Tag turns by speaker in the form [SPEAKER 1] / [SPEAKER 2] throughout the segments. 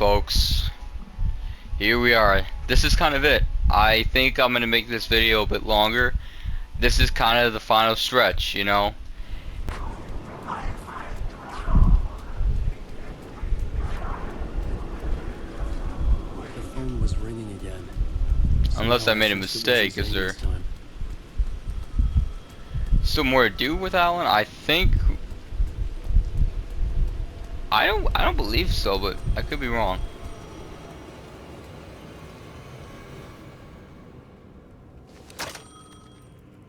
[SPEAKER 1] folks, here we are. This is kind of it. I think I'm gonna make this video a bit longer. This is kind of the final stretch, you know.
[SPEAKER 2] The phone was ringing again.
[SPEAKER 1] Unless
[SPEAKER 2] Somehow
[SPEAKER 1] I made a
[SPEAKER 2] sensed it wasn't
[SPEAKER 1] mistake. Is
[SPEAKER 2] Zane
[SPEAKER 1] there
[SPEAKER 2] this time.
[SPEAKER 1] still more to do with Alan? I think I don't believe so, but I could be wrong.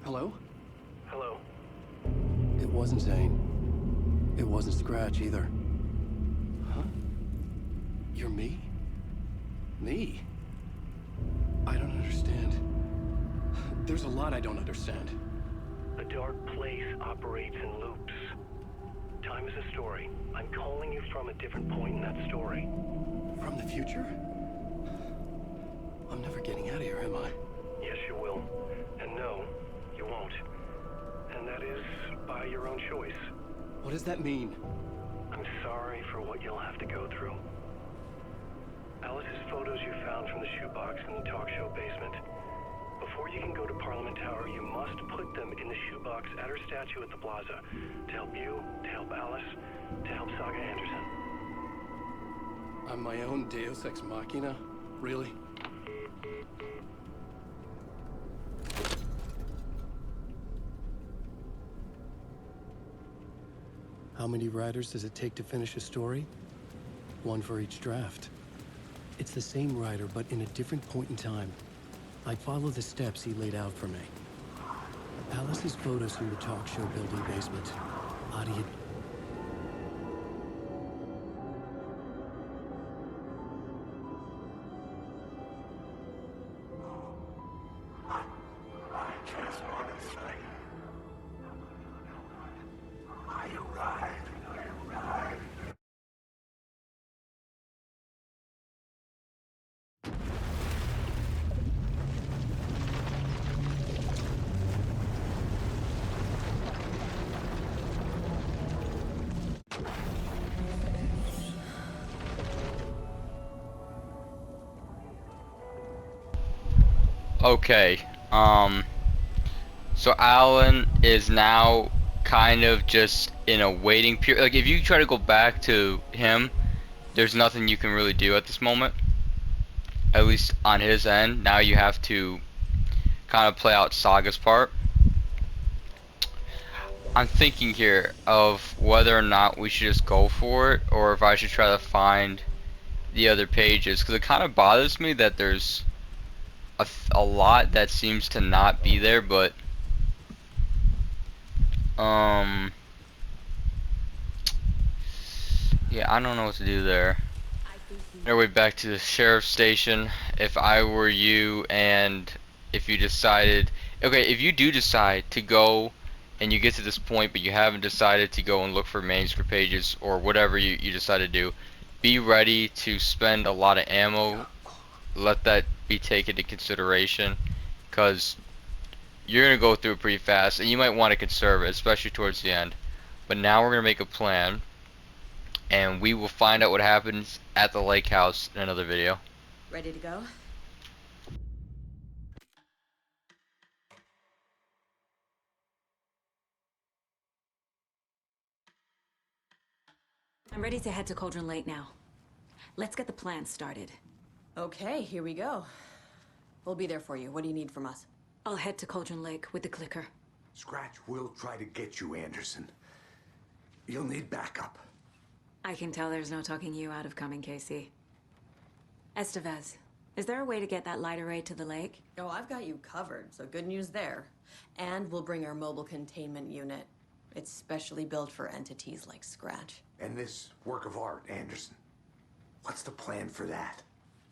[SPEAKER 2] Hello?
[SPEAKER 3] Hello.
[SPEAKER 2] It wasn't Zane. It wasn't Scratch either. Huh? You're me? Me? I don't understand. There's a lot I don't understand.
[SPEAKER 3] A dark place operates in loops. Time is a story. I'm calling you from a different point in that story.
[SPEAKER 2] From the future? I'm never getting out of here, am I?
[SPEAKER 3] Yes, you will. And no, you won't. And that is by your own choice.
[SPEAKER 2] What does that mean?
[SPEAKER 3] I'm sorry for what you'll have to go through. Alice's photos you found from the shoebox in the talk show basement. Before you can go to Parliament Tower, you must put them in the shoebox at her statue at the Plaza. To help you, to help Alice, to help Saga Anderson.
[SPEAKER 2] I'm my own Deus Ex Machina? Really? How many writers does it take to finish a story? One for each draft. It's the same writer, but in a different point in time. I follow the steps he laid out for me. Alice's photos from the talk show building basement. Audio.
[SPEAKER 1] Okay. So Alan is now kind of just in a waiting period. Like, if you try to go back to him, there's nothing you can really do at this moment. At least on his end. Now you have to kind of play out Saga's part. I'm thinking here of whether or not we should just go for it, or if I should try to find the other pages, because it kind of bothers me that there's a lot that seems to not be there, but yeah, I don't know what to do there. Our way back to the sheriff's station. If I were you, and if you decided, okay, if you do decide to go and you get to this point but you haven't decided to go and look for manuscript pages or whatever you decide to do, be ready to spend a lot of ammo. Let that be taken into consideration, because you're gonna go through it pretty fast and you might want to conserve it, especially towards the end. But now we're gonna make a plan, and we will find out what happens at the lake house in another video.
[SPEAKER 4] Ready to go? I'm ready to head to Cauldron Lake now. Let's get the plan started.
[SPEAKER 5] Okay, here we go. We'll be there for you. What do you need from us?
[SPEAKER 4] I'll head to Cauldron Lake with the clicker.
[SPEAKER 6] Scratch will try to get you, Anderson. You'll need backup.
[SPEAKER 4] I can tell there's no talking you out of coming, Casey. Estevez, is there a way to get that light array to the lake?
[SPEAKER 5] Oh, I've got you covered, so good news there. And we'll bring our mobile containment unit. It's specially built for entities like Scratch.
[SPEAKER 6] And this work of art, Anderson. What's the plan for that?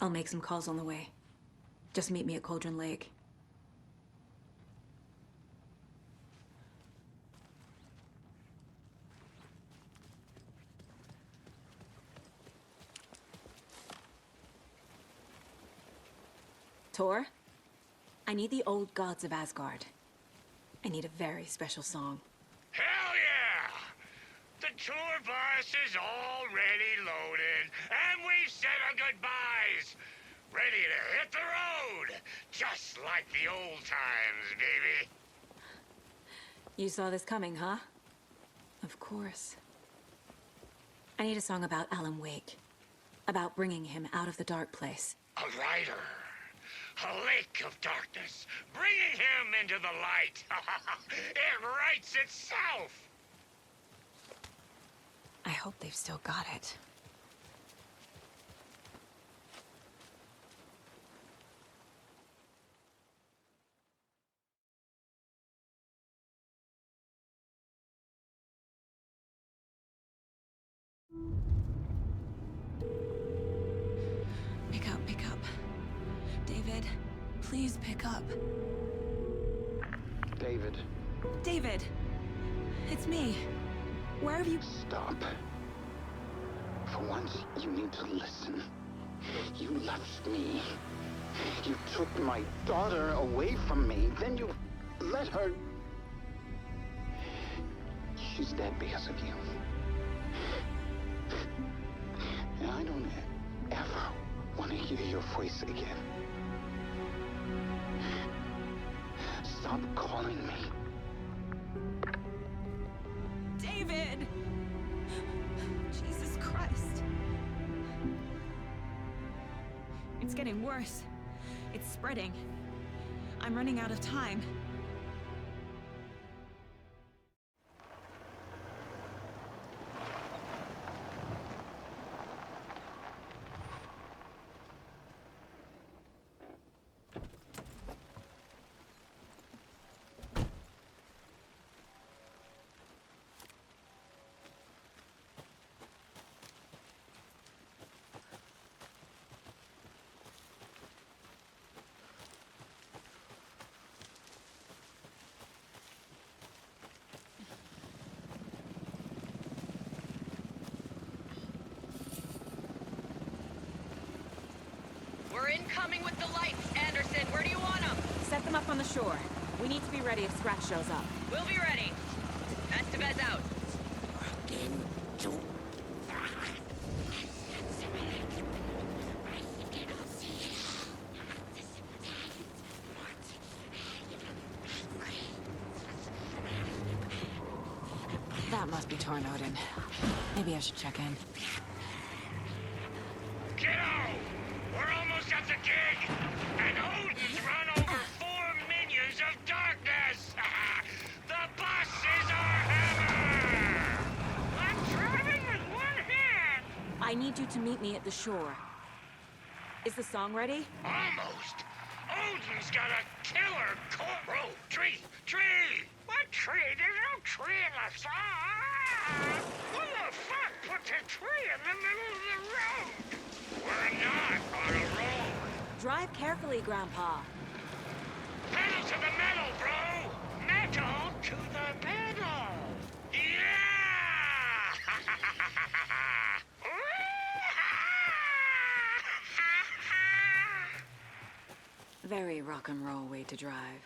[SPEAKER 4] I'll make some calls on the way. Just meet me at Cauldron Lake. Tor, I need the old gods of Asgard. I need a very special song.
[SPEAKER 7] Hell yeah! The tour bus is already loaded, and we've set of goodbyes. Ready to hit the road. Just like the old times, baby.
[SPEAKER 4] You saw this coming, huh? Of course. I need a song about Alan Wake. About bringing him out of the dark place.
[SPEAKER 7] A rider. A lake of darkness. Bringing him into the light. It writes itself.
[SPEAKER 4] I hope they've still got it. Pick up. David, please pick up.
[SPEAKER 6] David,
[SPEAKER 4] David! It's me. Where have you...
[SPEAKER 6] stop. For once, you need to listen. You left me. You took my daughter away from me. Then you let her... She's dead because of you. And I don't ever want to hear your voice again. Stop calling me.
[SPEAKER 4] David! Jesus Christ. It's getting worse. It's spreading. I'm running out of time.
[SPEAKER 8] We're incoming with the lights, Anderson. Where do you want them?
[SPEAKER 4] Set them up on the shore. We need to be ready if Scratch shows up.
[SPEAKER 8] We'll be ready. Estevez out.
[SPEAKER 4] That must be Tornodin. Maybe I should check in.
[SPEAKER 7] Kiddo! We're almost at the gig! And Odin's run over 4 minions of darkness! The bus is our hammer! I'm driving with one hand!
[SPEAKER 4] I need you to meet me at the shore. Is the song ready?
[SPEAKER 7] Almost! Odin's got a killer bro, tree! What tree? There's no tree in the song! Who the fuck put the tree in the middle of the road? We're not on a road!
[SPEAKER 4] Drive carefully, Grandpa.
[SPEAKER 7] Pedal to the metal, bro! Metal to the metal! Yeah!
[SPEAKER 4] Very rock and roll way to drive.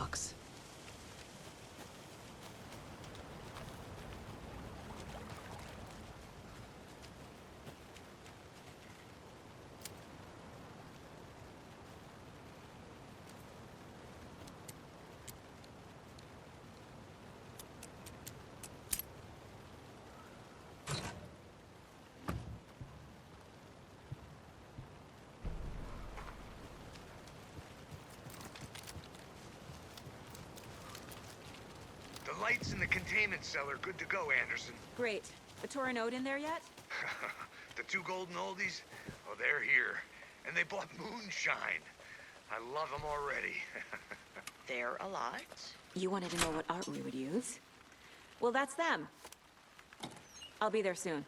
[SPEAKER 4] box.
[SPEAKER 7] The lights in the containment cell are good to go, Anderson.
[SPEAKER 4] Great. A Torinode in there yet?
[SPEAKER 7] The two golden oldies? Oh, they're here. And they bought moonshine. I love them already.
[SPEAKER 8] They're a lot.
[SPEAKER 4] You wanted to know what art we would use? Well, that's them. I'll be there soon.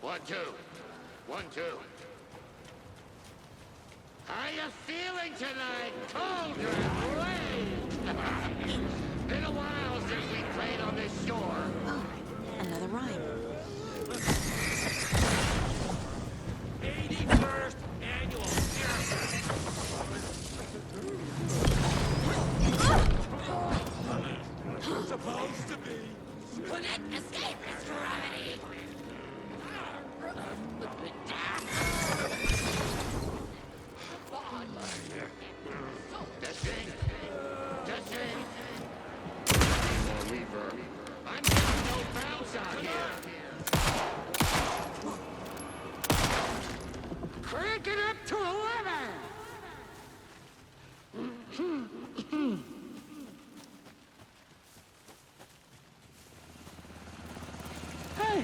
[SPEAKER 6] One, two. 1, 2. How you feeling tonight, Cauldron Lake? Been a while since we played on this shore.
[SPEAKER 4] Oh, another rhyme.
[SPEAKER 7] 81st annual supposed to be.
[SPEAKER 6] Couldn't escape its gravity. Testing. Testing. More reverb. I'm getting no bounce out here. Crank it up to 11. Hey,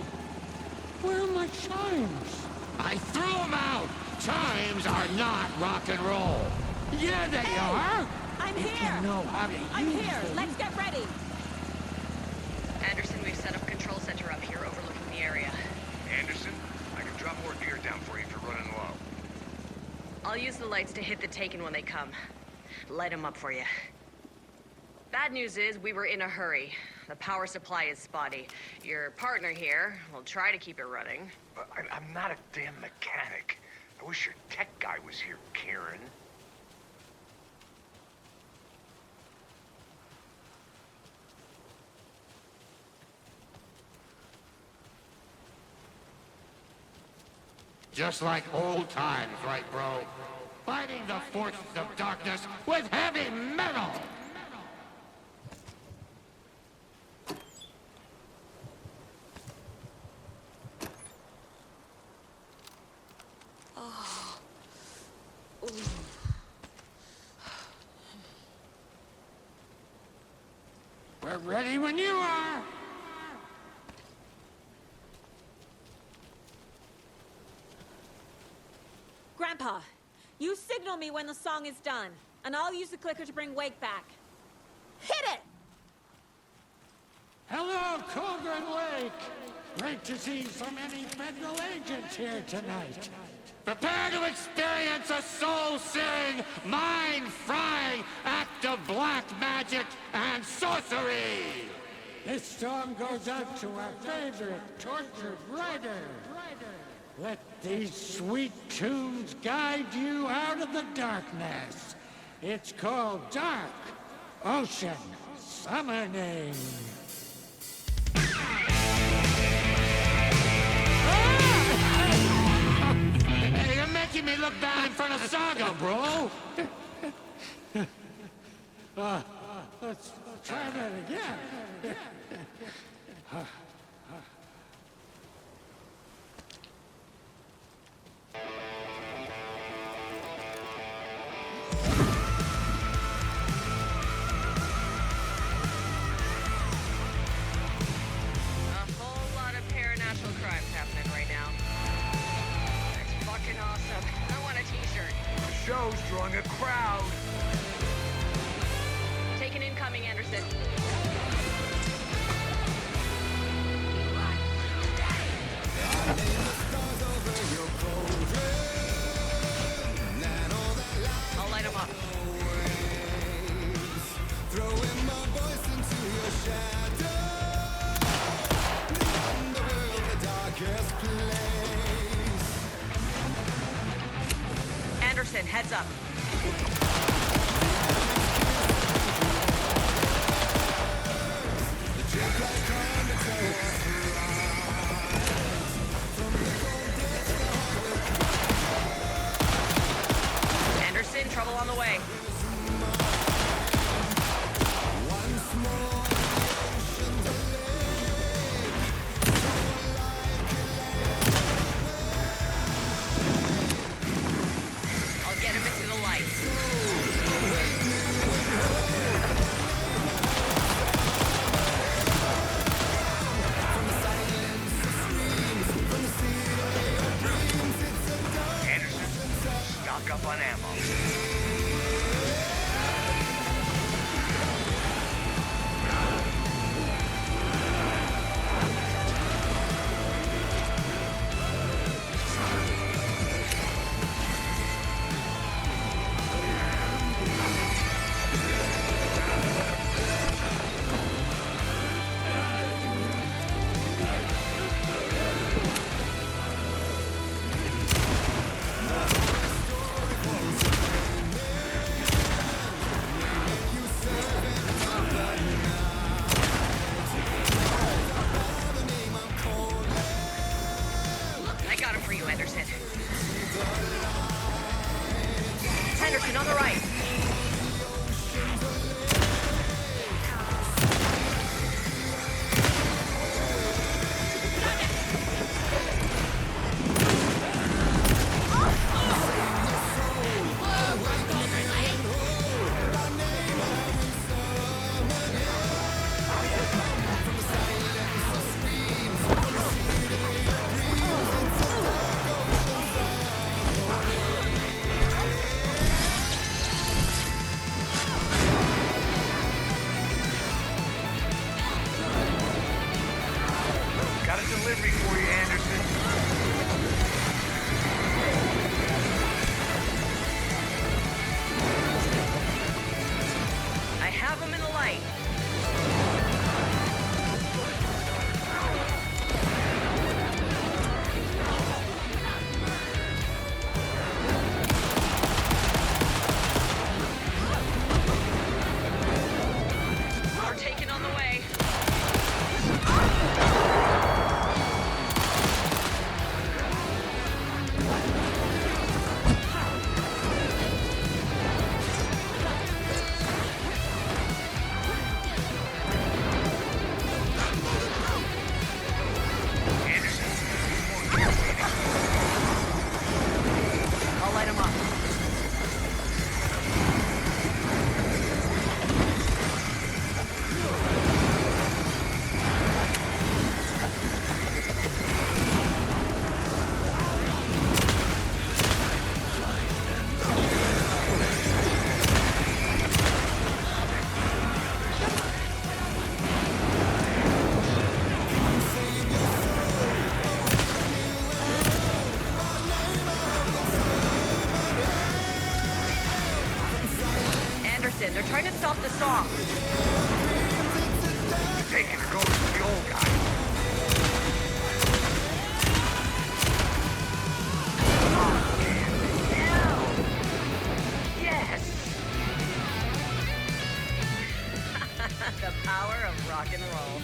[SPEAKER 6] where are my chimes? I threw them out. Chimes are not rock and roll. Yeah, they are.
[SPEAKER 4] I'm
[SPEAKER 6] If
[SPEAKER 4] here!
[SPEAKER 6] you know how to
[SPEAKER 4] I'm
[SPEAKER 6] use
[SPEAKER 4] here!
[SPEAKER 6] them.
[SPEAKER 4] Let's get ready!
[SPEAKER 8] Anderson, we've set up control center up here overlooking the area.
[SPEAKER 7] Anderson, I can drop more gear down for you if you're running low.
[SPEAKER 8] I'll use the lights to hit the Taken when they come. Light them up for you. Bad news is, we were in a hurry. The power supply is spotty. Your partner here will try to keep it running.
[SPEAKER 7] I'm not a damn mechanic. I wish your tech guy was here, Karen.
[SPEAKER 6] Just like old times, right, bro? Fighting the forces of darkness with heavy metal! We're ready when you are!
[SPEAKER 4] Grandpa, you signal me when the song is done, and I'll use the clicker to bring Wake back. Hit it!
[SPEAKER 6] Hello, Cauldron Lake! Great to see so many federal agents here tonight. Prepare to experience a soul-searing, mind-frying act of black magic and sorcery! This song goes out to our favorite tortured writer. Let these sweet tunes guide you out of the darkness. It's called Dark Ocean Summoning. Hey, you're making me look bad in front of Saga, bro. Let's try that again.
[SPEAKER 8] A whole lot of paranatural crimes happening right now. That's fucking awesome. I want a t-shirt.
[SPEAKER 7] The show's drawing a crowd.
[SPEAKER 8] Take an incoming, Anderson. I'll light him up. Anderson, heads up. Anderson, trouble on the way. I'll get him into the light.
[SPEAKER 7] Anderson, stock up on ammo.
[SPEAKER 8] I got him for you, Anderson. Henderson, on the right.
[SPEAKER 7] Got a delivery for you, Anderson.
[SPEAKER 8] I have him in the light. We're taking on the way. I'll light him up. Anderson, they're trying to stop the song.
[SPEAKER 7] Taking a go to the old guy.
[SPEAKER 8] Yes! The power of rock and roll.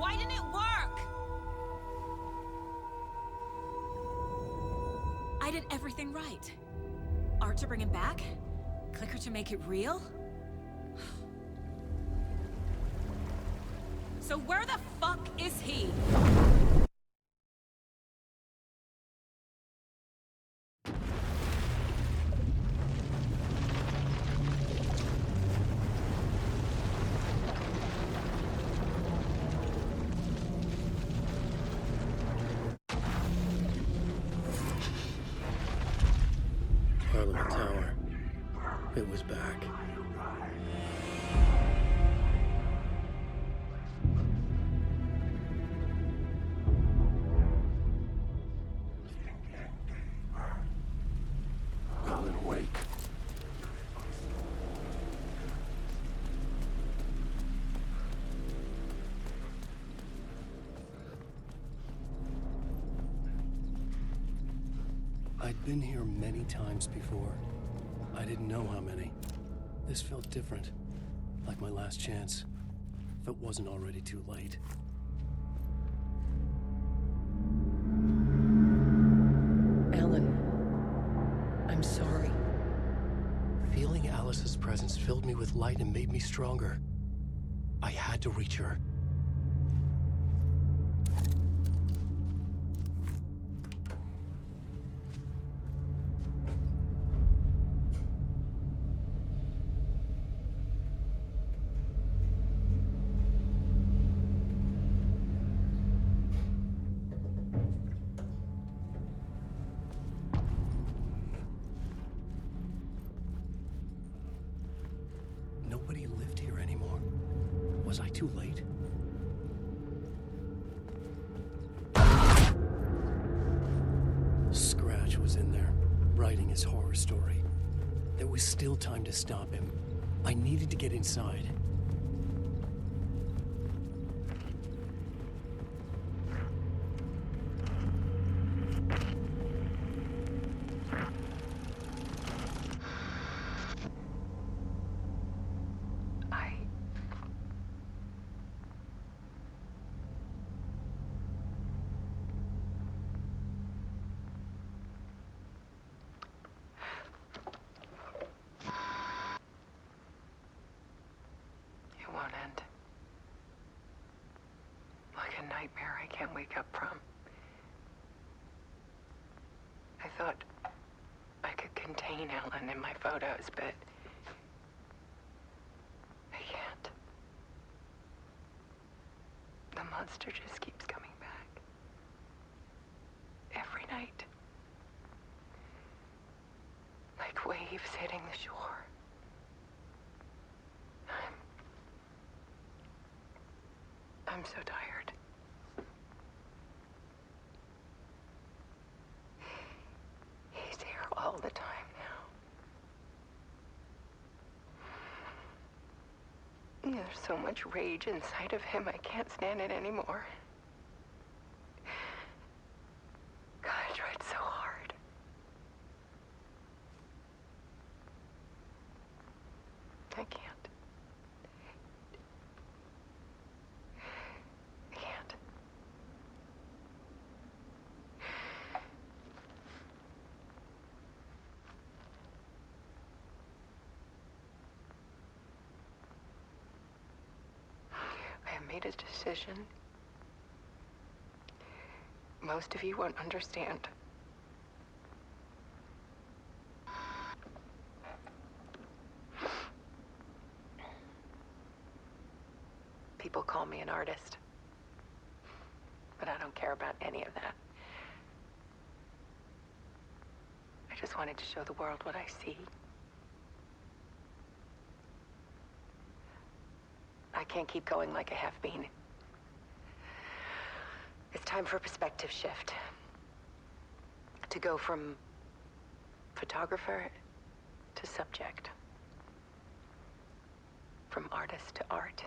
[SPEAKER 4] Why didn't it work? I did everything right. Art to bring him back? Clicker to make it real? So where the fuck is he?
[SPEAKER 2] Parliament Tower. It was back. Alan Wake. I'd been here many times before. I didn't know how many. This felt different. Like my last chance. If it wasn't already too late.
[SPEAKER 5] Alan, I'm sorry.
[SPEAKER 2] Feeling Alice's presence filled me with light and made me stronger. I had to reach her. Nobody lived here anymore. Was I too late? Scratch was in there, writing his horror story. There was still time to stop him. I needed to get inside.
[SPEAKER 9] It won't end. Like a nightmare I can't wake up from. I thought I could contain Alan in my photos, but I can't. The monster just keeps coming back. Every night. Like waves hitting the shore. I'm so tired. He's here all the time now. There's so much rage inside of him, I can't stand it anymore. God, I tried so hard. I can't. I can't. I have made a decision. Most of you won't understand. People call me an artist, but I don't care about any of that. I just wanted to show the world what I see. I can't keep going like I have been. It's time for a perspective shift. To go from photographer to subject. From artist to art.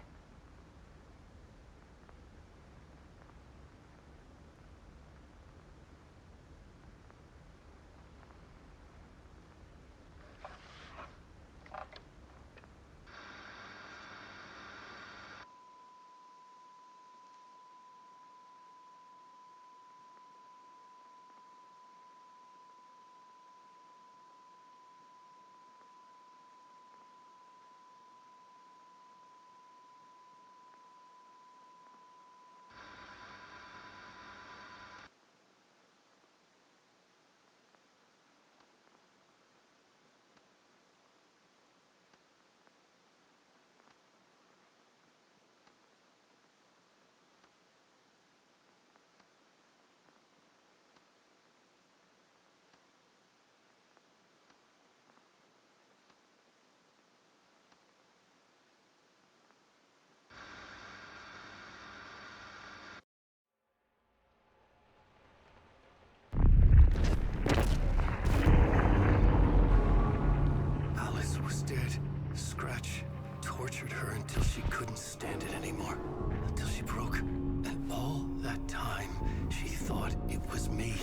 [SPEAKER 2] tortured her until she couldn't stand it anymore. Until she broke. And all that time, she thought it was me.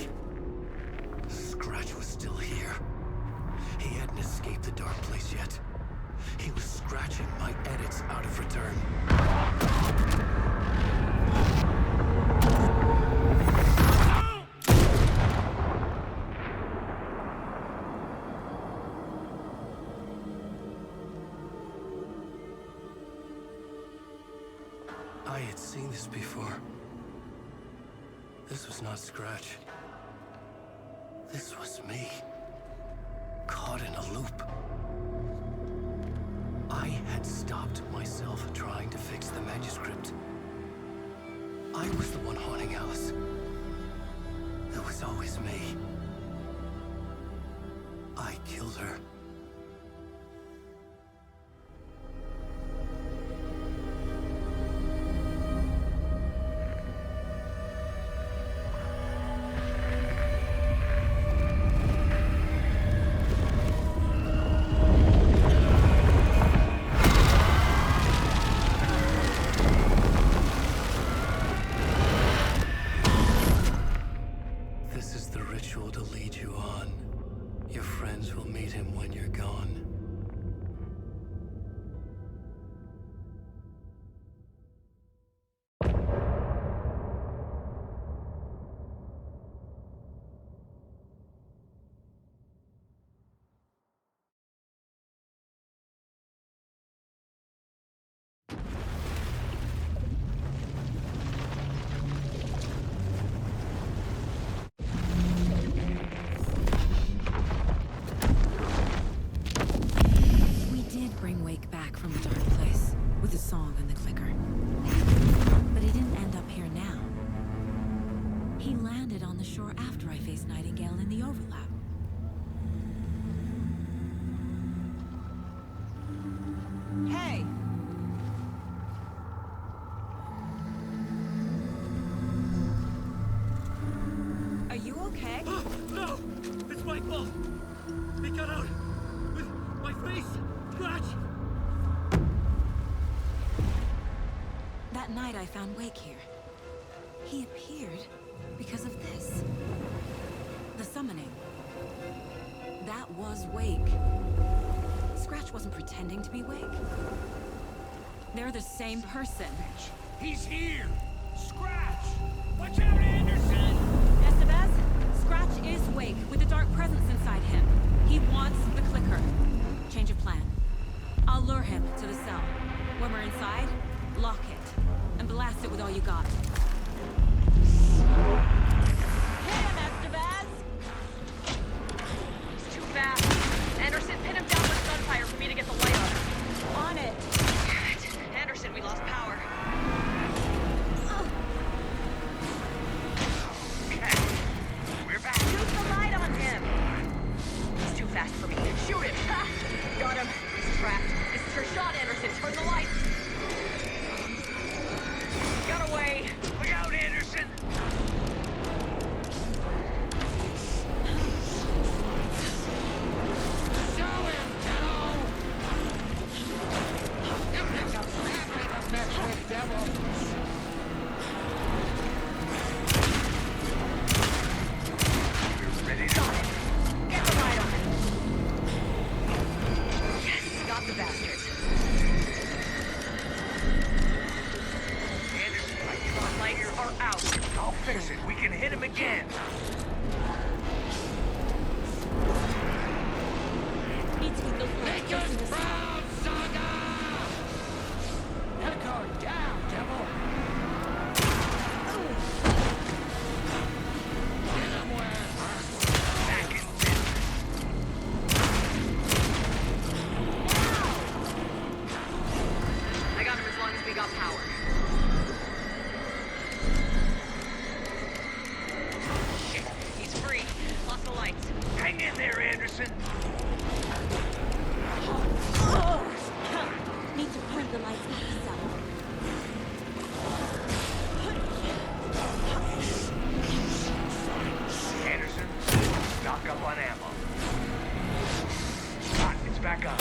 [SPEAKER 2] Scratch was still here. He hadn't escaped the dark place yet. He was scratching my edits out of return. I had seen this before. This was not Scratch. This was me. Caught in a loop. I had stopped myself trying to fix the manuscript. I was the one haunting Alice. It was always me. I killed her. This is the ritual to lead you on. Your friends will meet him when you're gone.
[SPEAKER 4] We did bring Wake back from the dark place with the song and the clicker. But he didn't end up here now. He landed on the shore after I faced Nightingale in the overlap. Hey! Are you okay?
[SPEAKER 10] No! It's my fault! He got out with my face! Scratch!
[SPEAKER 4] That night I found Wake here. He appeared because of this. The summoning. That was Wake. Scratch wasn't pretending to be Wake. They're the same person.
[SPEAKER 10] He's here! Scratch! Watch out, Anderson!
[SPEAKER 4] Estevez, Scratch is Wake with a dark presence inside him. He wants the clicker. Change of plan. I'll lure him to the cell. When we're inside, lock it. And blast it with all you got. Hit him, Estevez!
[SPEAKER 8] He's too fast. Anderson, pin him down with gunfire for me to get the light on him.
[SPEAKER 4] On it!
[SPEAKER 8] Damn it. Anderson, we lost power.
[SPEAKER 7] Okay. We're back.
[SPEAKER 8] Shoot the light on him! He's too fast for me. Shoot him! Ha! Got him! He's trapped. This is your shot, Anderson. Turn the lights! Got away!
[SPEAKER 7] Look out, Anderson!
[SPEAKER 6] Show him, kiddo! You picked up badly to mess with, devil!
[SPEAKER 7] We're ready to
[SPEAKER 8] Got it! Get the light on him! Yes, got the bastard.
[SPEAKER 7] Anderson,
[SPEAKER 8] Electron lights are out.
[SPEAKER 7] I'll fix it. We can hit him again.
[SPEAKER 4] Need to get those lights
[SPEAKER 6] Make
[SPEAKER 4] just in
[SPEAKER 6] us
[SPEAKER 4] the cell.
[SPEAKER 6] proud, Saga! You're going down, devil! Get him where it hurts!
[SPEAKER 7] Back in business.
[SPEAKER 8] I got him as long as we got power. Shit, he's free. Lost the lights.
[SPEAKER 7] Hang in there, Anderson.
[SPEAKER 4] Need to point the lights at the cell.
[SPEAKER 7] Anderson, stock up on ammo. Hot, it's back on.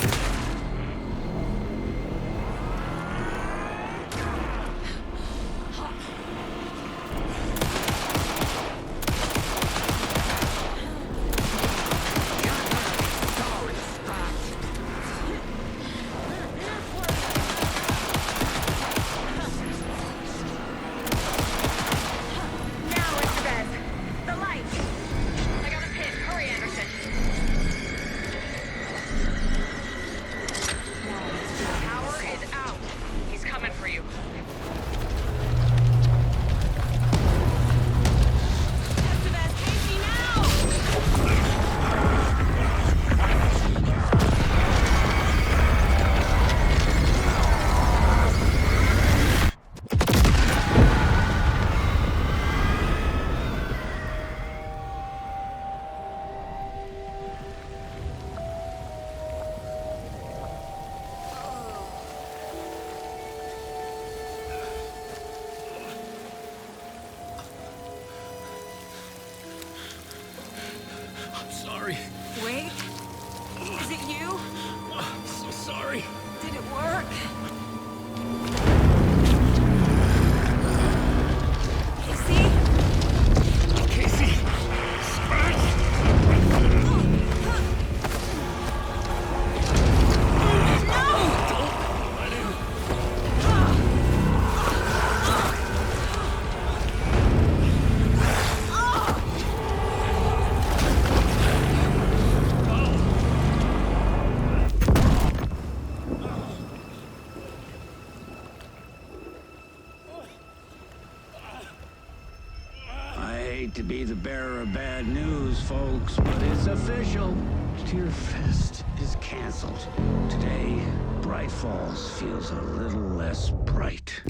[SPEAKER 6] hate to be the bearer of bad news, folks, but it's official. Tearfest is canceled. Today, Bright Falls feels a little less bright.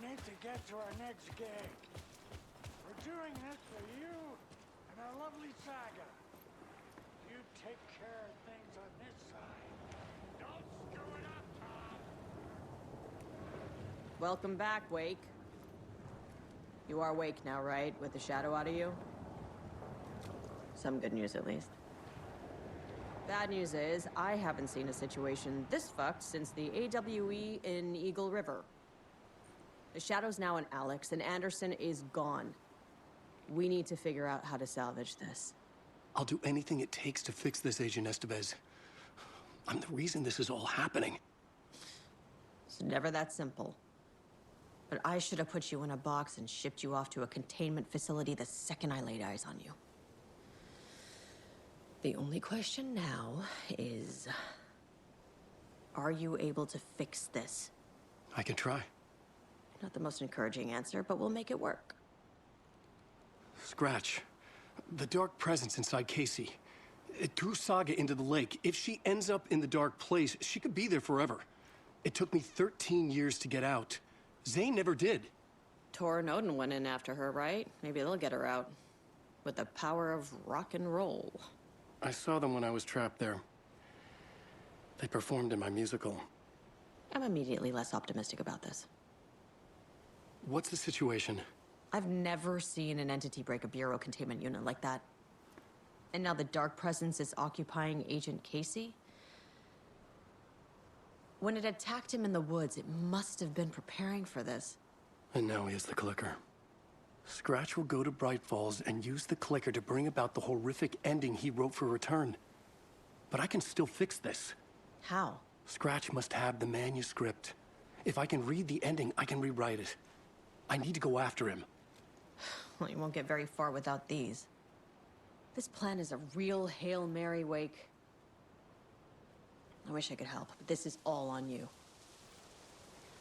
[SPEAKER 10] We need to get to our next gig. We're doing this for you and our lovely Saga. You take care of things on this side. Don't screw it up, Tom!
[SPEAKER 5] Welcome back, Wake. You are Wake now, right? With the shadow out of you? Some good news, at least. Bad news is, I haven't seen a situation this fucked since the AWE in Eagle River. The Shadow's now in Alex, and Anderson is gone. We need to figure out how to salvage this.
[SPEAKER 2] I'll do anything it takes to fix this, Agent Estevez. I'm the reason this is all happening.
[SPEAKER 5] It's never that simple. But I should have put you in a box and shipped you off to a containment facility the second I laid eyes on you. The only question now is... are you able to fix this?
[SPEAKER 2] I can try.
[SPEAKER 5] Not the most encouraging answer, but we'll make it work.
[SPEAKER 2] Scratch. The dark presence inside Casey. It threw Saga into the lake. If she ends up in the dark place, she could be there forever. It took me 13 years to get out. Zane never did.
[SPEAKER 5] Tor and Odin went in after her, right? Maybe they'll get her out. With the power of rock and roll.
[SPEAKER 2] I saw them when I was trapped there. They performed in my musical.
[SPEAKER 5] I'm immediately less optimistic about this.
[SPEAKER 2] What's the situation?
[SPEAKER 5] I've never seen an entity break a bureau containment unit like that. And now the dark presence is occupying Agent Casey? When it attacked him in the woods, it must have been preparing for this.
[SPEAKER 2] And now he has the clicker. Scratch will go to Bright Falls and use the clicker to bring about the horrific ending he wrote for Return. But I can still fix this.
[SPEAKER 5] How?
[SPEAKER 2] Scratch must have the manuscript. If I can read the ending, I can rewrite it. I need to go after him.
[SPEAKER 5] Well, you won't get very far without these. This plan is a real Hail Mary, Wake. I wish I could help, but this is all on you.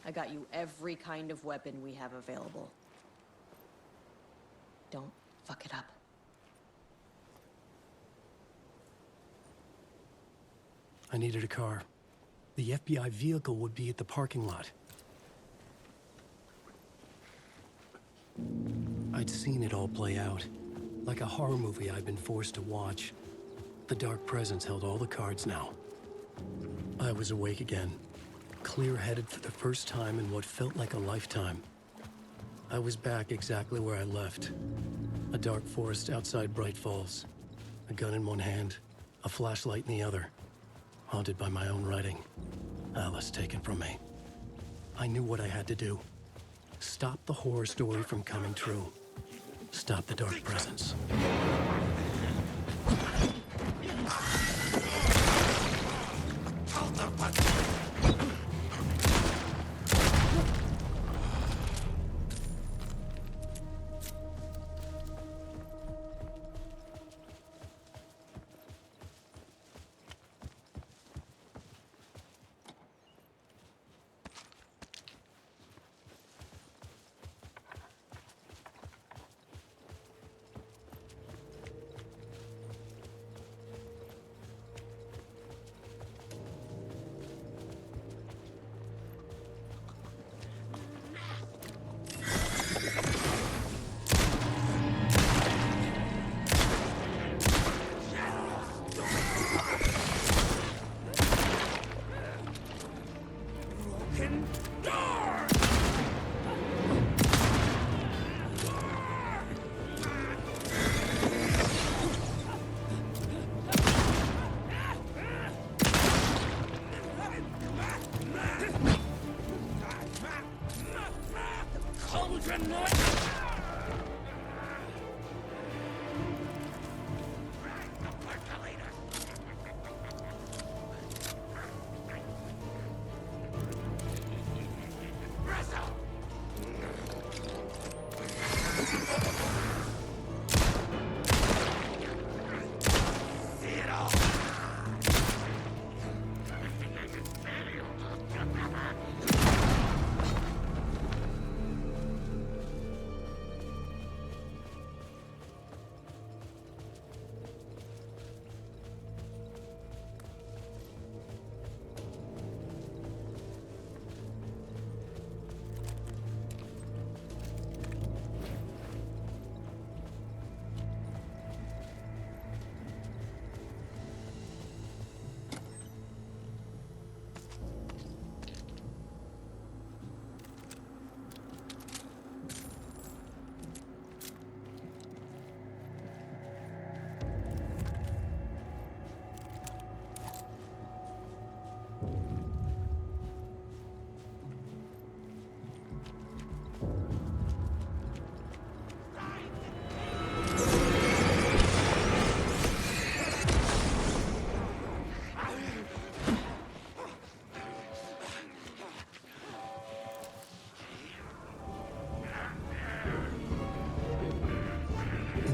[SPEAKER 5] I got you every kind of weapon we have available. Don't fuck it up.
[SPEAKER 2] I needed a car. The FBI vehicle would be at the parking lot. I'd seen it all play out. Like a horror movie I'd been forced to watch. The dark presence held all the cards now. I was awake again. Clear-headed for the first time in what felt like a lifetime. I was back exactly where I left. A dark forest outside Bright Falls. A gun in one hand, a flashlight in the other. Haunted by my own writing. Alice taken from me. I knew what I had to do. Stop the horror story from coming true. Stop the dark presence.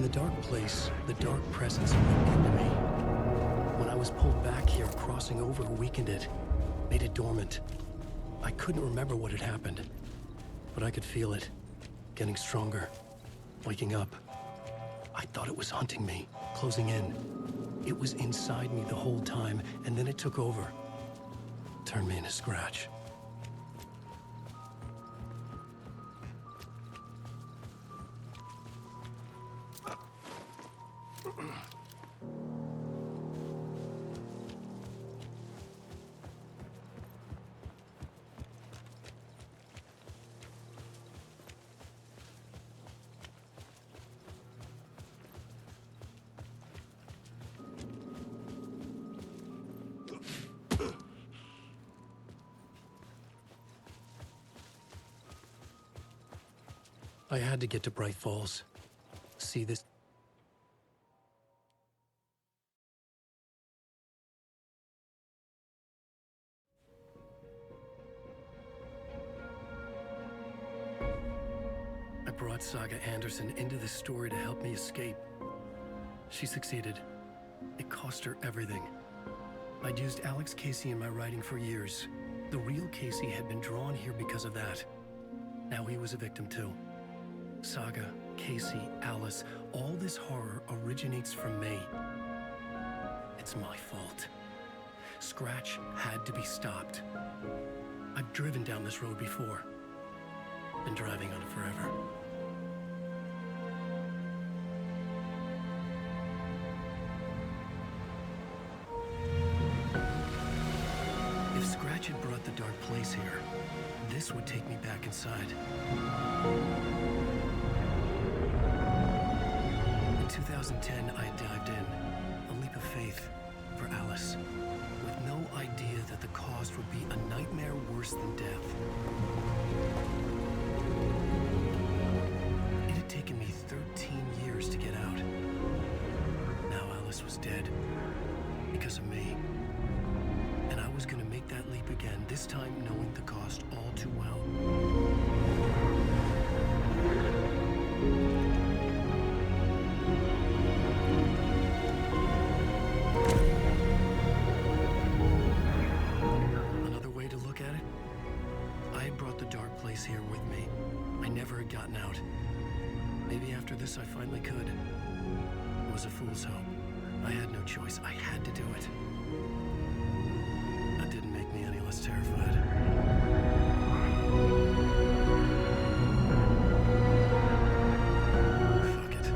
[SPEAKER 2] In the dark place, the dark presence moved into me. When I was pulled back here, crossing over weakened it, made it dormant. I couldn't remember what had happened, but I could feel it, getting stronger, waking up. I thought it was hunting me, closing in. It was inside me the whole time, and then it took over. Turned me into Scratch. I had to get to Bright Falls. See this. I brought Saga Anderson into this story to help me escape. She succeeded. It cost her everything. I'd used Alex Casey in my writing for years. The real Casey had been drawn here because of that. Now he was a victim too. Saga, Casey, Alice, all this horror originates from me. It's my fault. Scratch had to be stopped. I've driven down this road before. Been driving on it forever. If Scratch had brought the dark place here, this would take me back inside. In 2010, I dived in, a leap of faith for Alice, with no idea that the cost would be a nightmare worse than death. It had taken me 13 years to get out. Now Alice was dead, because of me. And I was gonna make that leap again, this time knowing the cost all too well. Another way to look at it, I had brought the dark place here with me. I never had gotten out. Maybe after this I finally could. It was a fool's hope. I had no choice. I had to do it. That didn't make me any less terrified. Fuck it.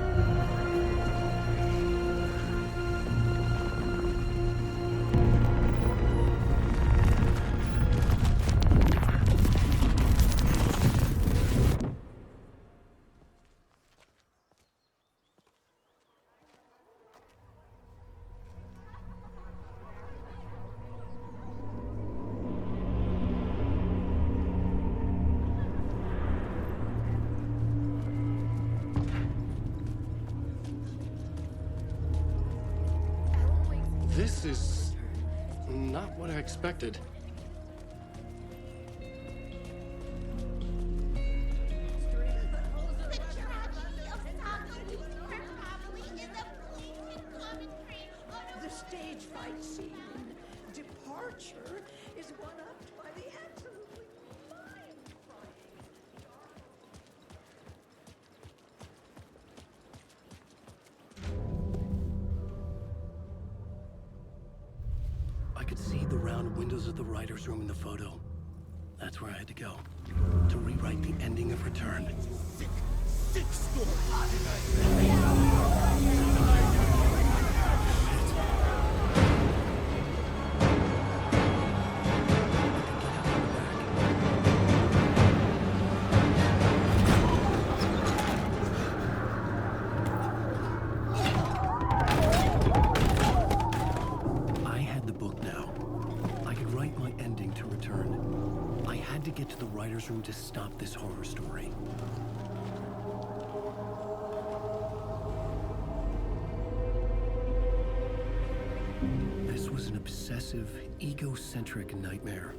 [SPEAKER 2] This is not what I expected.
[SPEAKER 11] The stage fight scene in Departure is one-upped by the absolutely mind-frying.
[SPEAKER 2] I could see the round windows of the writer's room in the photo. That's where I had to go, to rewrite the ending of Return.
[SPEAKER 6] Sick story.
[SPEAKER 2] I had the book now. I could write my ending to Return. I had to get to the writer's room to stop this horror story. This was an obsessive, egocentric nightmare,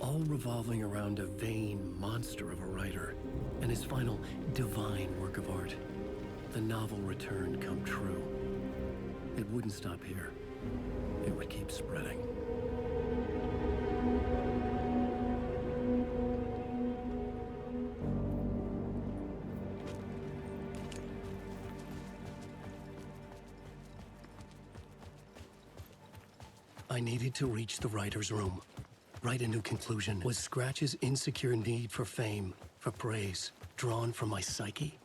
[SPEAKER 2] all revolving around a vain monster of a writer and his final divine work of art. the novel return come true, it wouldn't stop here. It would keep spreading. I needed to reach the writer's room. Write a new conclusion. Was Scratch's insecure need for fame, for praise, drawn from my psyche?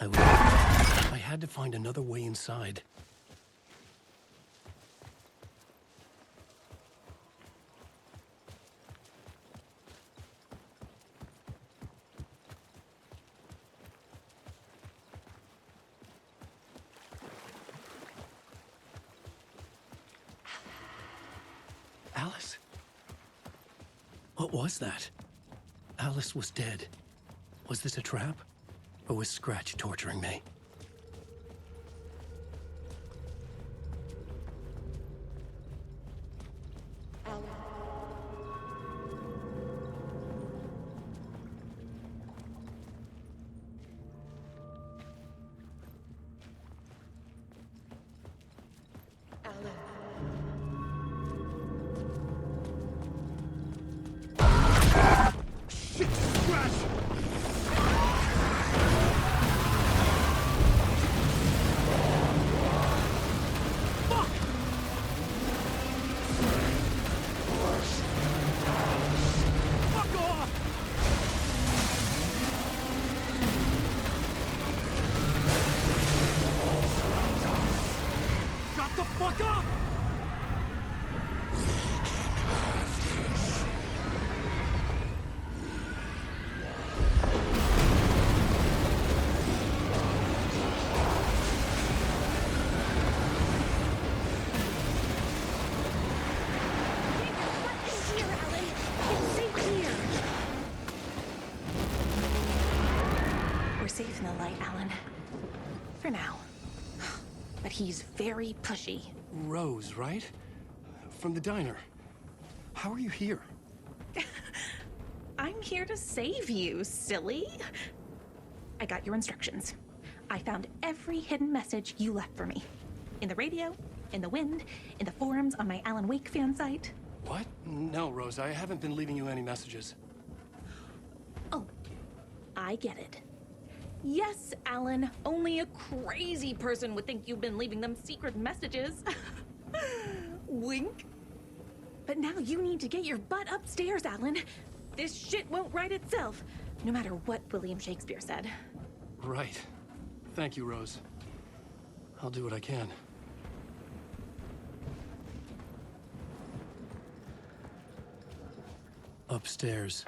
[SPEAKER 2] I had to find another way inside. Alice? What was that? Alice was dead. Was this a trap? Or was Scratch torturing me?
[SPEAKER 12] Safe in the light, Alan. For now. But he's very pushy.
[SPEAKER 2] Rose, right? From the diner. How are you here?
[SPEAKER 12] I'm here to save you, silly. I got your instructions. I found every hidden message you left for me. In the radio, in the wind, in the forums on my Alan Wake fan site.
[SPEAKER 2] What? No, Rose, I haven't been leaving you any messages.
[SPEAKER 12] Oh, I get it. Yes, Alan, only a crazy person would think you've been leaving them secret messages. Wink. But now you need to get your butt upstairs, Alan. This shit won't right itself, no matter what William Shakespeare said.
[SPEAKER 2] Right. Thank you, Rose. I'll do what I can. Upstairs.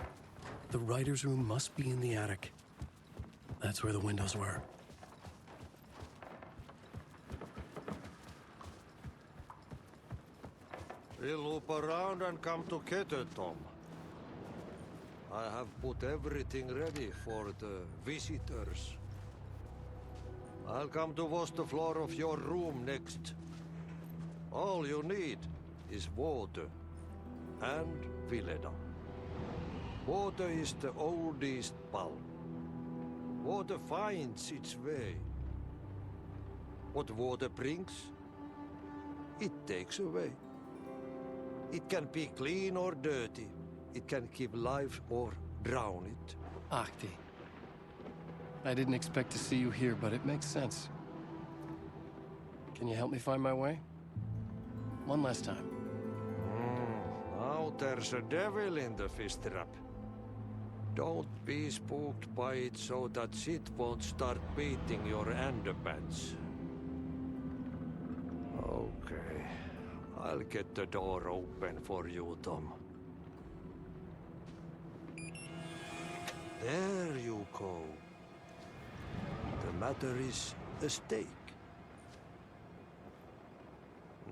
[SPEAKER 2] The writer's room must be in the attic. That's where the windows were.
[SPEAKER 13] We'll loop around and come to Keter, Tom. I have put everything ready for the visitors. I'll come to wash the floor of your room next. All you need is water and Vileda. Water is the oldest bulb. Water finds its way. What water brings, it takes away. It can be clean or dirty. It can keep life or drown it.
[SPEAKER 2] Ahti. I didn't expect to see you here, but it makes sense. Can you help me find my way? One last time.
[SPEAKER 13] Now there's a devil in the fish trap. Don't be spooked by it so that it won't start beating your underpants. Okay. I'll get the door open for you, Tom. There you go. The matter is a stake.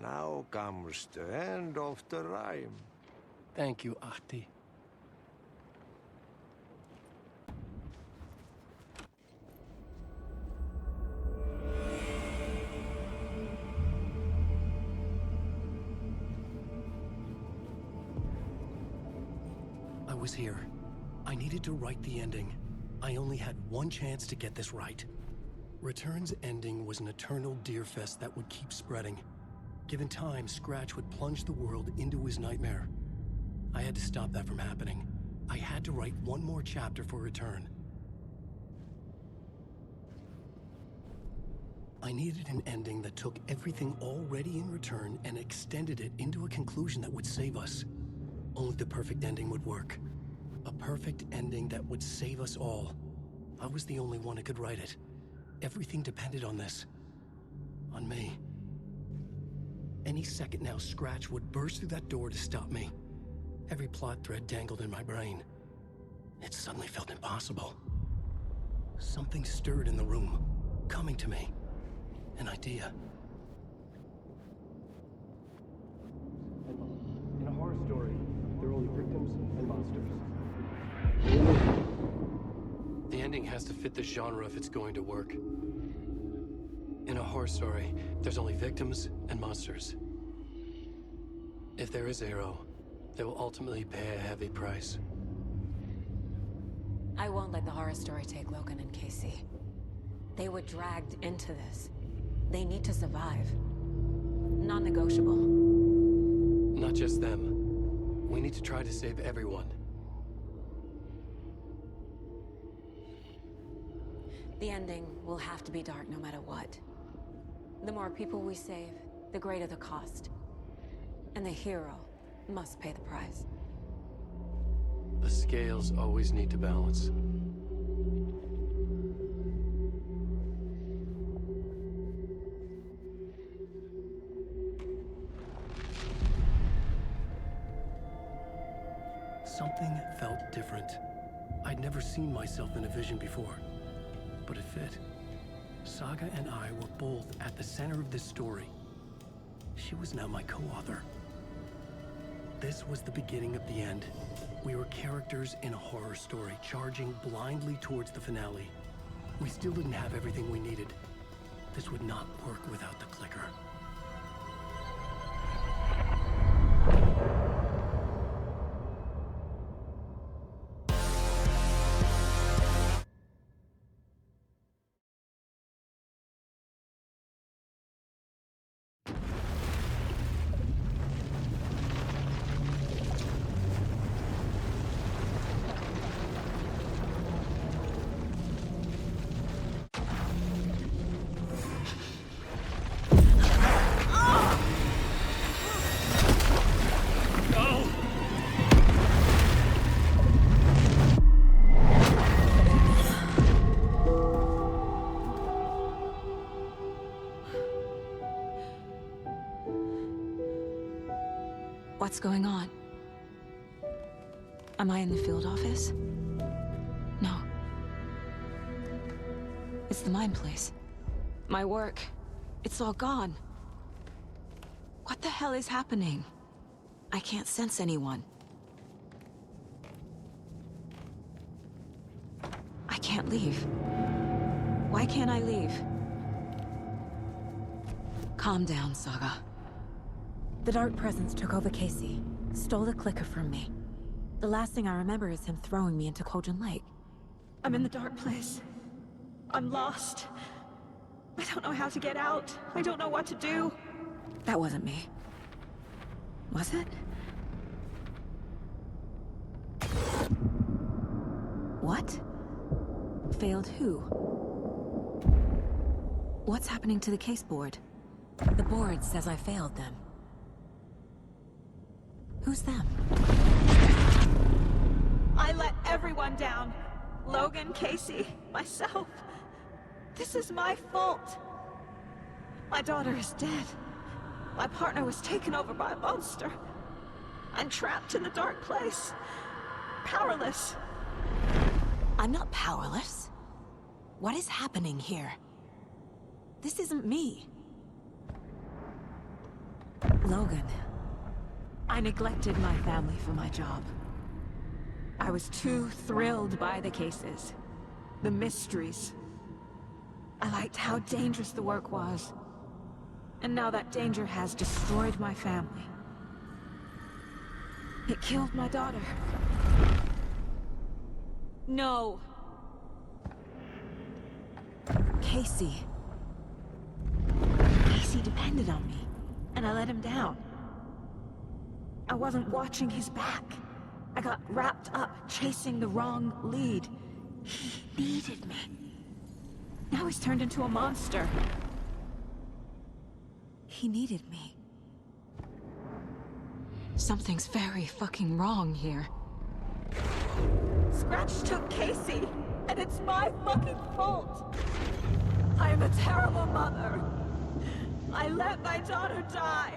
[SPEAKER 13] Now comes the end of the rhyme.
[SPEAKER 2] Thank you, Ahti. I was here. I needed to write the ending. I only had one chance to get this right. Return's ending was an eternal deerfest that would keep spreading. Given time, Scratch would plunge the world into his nightmare. I had to stop that from happening. I had to write one more chapter for Return. I needed an ending that took everything already in Return and extended it into a conclusion that would save us. Only the perfect ending would work. A perfect ending that would save us all. I was the only one who could write it. Everything depended on this. On me. Any second now, Scratch would burst through that door to stop me. Every plot thread dangled in my brain. It suddenly felt impossible. Something stirred in the room, coming to me. An idea.
[SPEAKER 14] In a horror story, there are only victims and monsters.
[SPEAKER 2] The ending has to fit the genre if it's going to work. In a horror story, there's only victims and monsters. If there is Arrow, they will ultimately pay a heavy price.
[SPEAKER 4] I won't let the horror story take Logan and Casey. They were dragged into this. They need to survive. Non-negotiable.
[SPEAKER 2] Not just them. We need to try to save everyone.
[SPEAKER 4] The ending will have to be dark no matter what. The more people we save, the greater the cost. And the hero must pay the price.
[SPEAKER 2] The scales always need to balance. Something felt different. I'd never seen myself in a vision before, but it fit. Saga and I were both at the center of this story. She was now my co-author. This was the beginning of the end. We were characters in a horror story, charging blindly towards the finale. We still didn't have everything we needed. This would not work without the clicker.
[SPEAKER 4] What's going on? Am I in the field office? No. It's the mine place. My work. It's all gone. What the hell is happening? I can't sense anyone. I can't leave. Why can't I leave? Calm down, Saga. The Dark Presence took over Casey, stole the clicker from me. The last thing I remember is him throwing me into Cauldron Lake.
[SPEAKER 12] I'm in the dark place. I'm lost. I don't know how to get out. I don't know what to do.
[SPEAKER 4] That wasn't me. Was it? What? Failed who? What's happening to the case board? The board says I failed them. Who's them?
[SPEAKER 12] I let everyone down. Logan, Casey, myself. This is my fault. My daughter is dead. My partner was taken over by a monster. I'm trapped in the dark place. Powerless.
[SPEAKER 4] I'm not powerless. What is happening here? This isn't me. Logan. I neglected my family for my job. I was too thrilled by the cases. The mysteries. I liked how dangerous the work was. And now that danger has destroyed my family. It killed my daughter. No. Casey. Casey depended on me, and I let him down. I wasn't watching his back. I got wrapped up chasing the wrong lead. He needed me. Now he's turned into a monster. He needed me. Something's very fucking wrong here. Scratch took Casey, and it's my fucking fault. I am a terrible mother. I let my daughter die.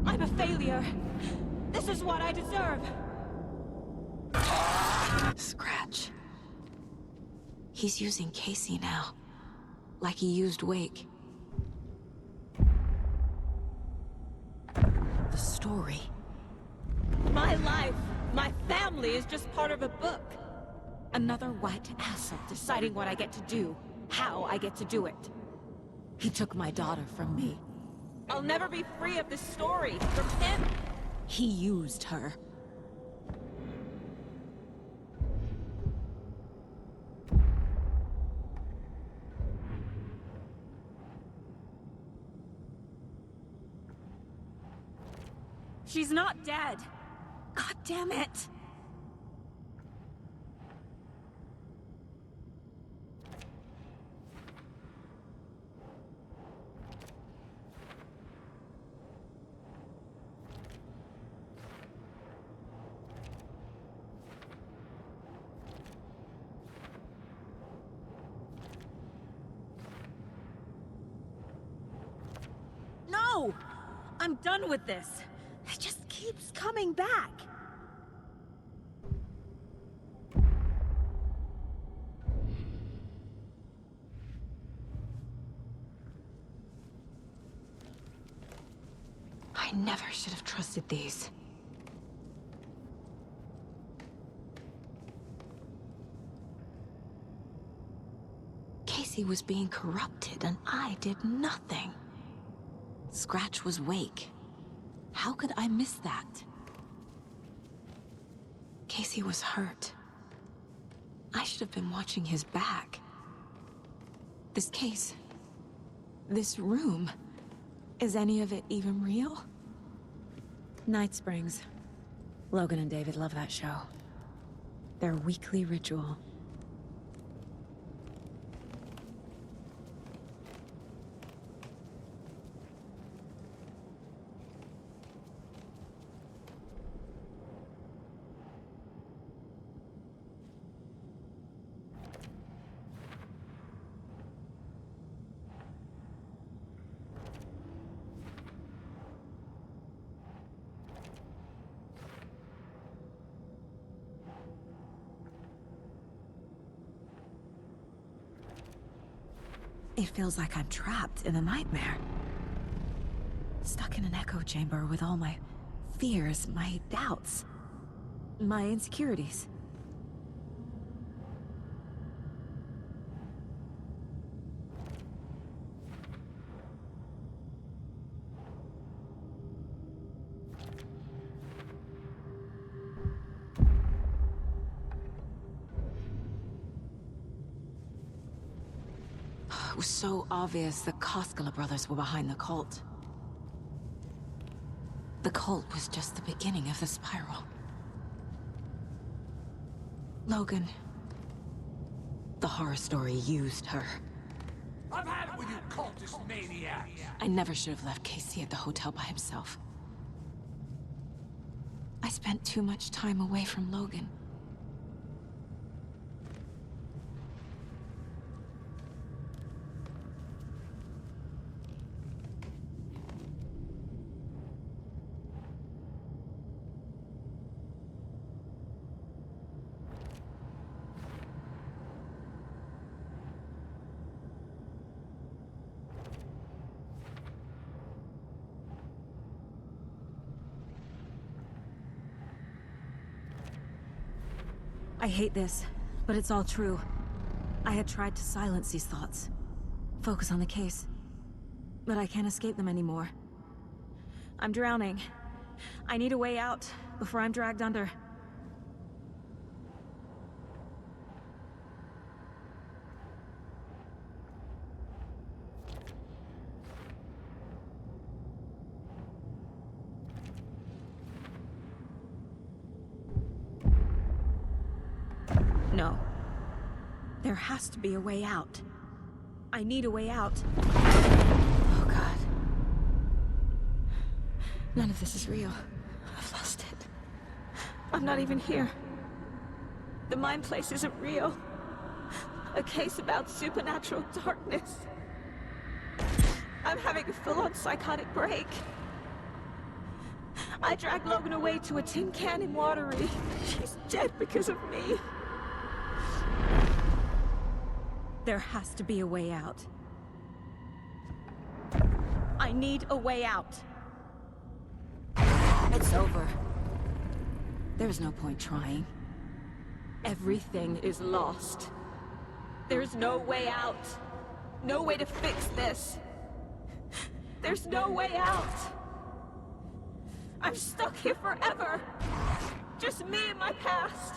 [SPEAKER 4] I'm a failure. This is what I deserve. Scratch. He's using Casey now. Like he used Wake. The story. My life, my family is just part of a book. Another white asset deciding what I get to do, how I get to do it. He took my daughter from me. I'll never be free of this story from him. He used her. She's not dead. God damn it. No! I'm done with this. It just keeps coming back. I never should have trusted these. Casey was being corrupted, and I did nothing. Scratch was Wake. How could I miss that? Casey was hurt. I should have been watching his back. This case... this room... is any of it even real? Night Springs. Logan and David love that show. Their weekly ritual. It feels like I'm trapped in a nightmare. Stuck in an echo chamber with all my fears, my doubts, my insecurities. It was so obvious the Koskela brothers were behind the cult. The cult was just the beginning of the spiral. Logan... the horror story used her.
[SPEAKER 6] I've had it with you cultist maniacs!
[SPEAKER 4] I never should have left Casey at the hotel by himself. I spent too much time away from Logan. I hate this, but it's all true. I had tried to silence these thoughts. Focus on the case. But I can't escape them anymore. I'm drowning. I need a way out before I'm dragged under.
[SPEAKER 12] No. There has to be a way out. I need a way out. Oh, God. None of this is real. I've lost it. I'm not even here. The mind place isn't real. A case about supernatural darkness. I'm having a full-on psychotic break. I dragged Logan away to a tin can in Watery. She's dead because of me. There has to be a way out. I need a way out. It's over. There's no point trying. Everything is lost. There's no way out. No way to fix this. There's no way out. I'm stuck here forever. Just me and my past.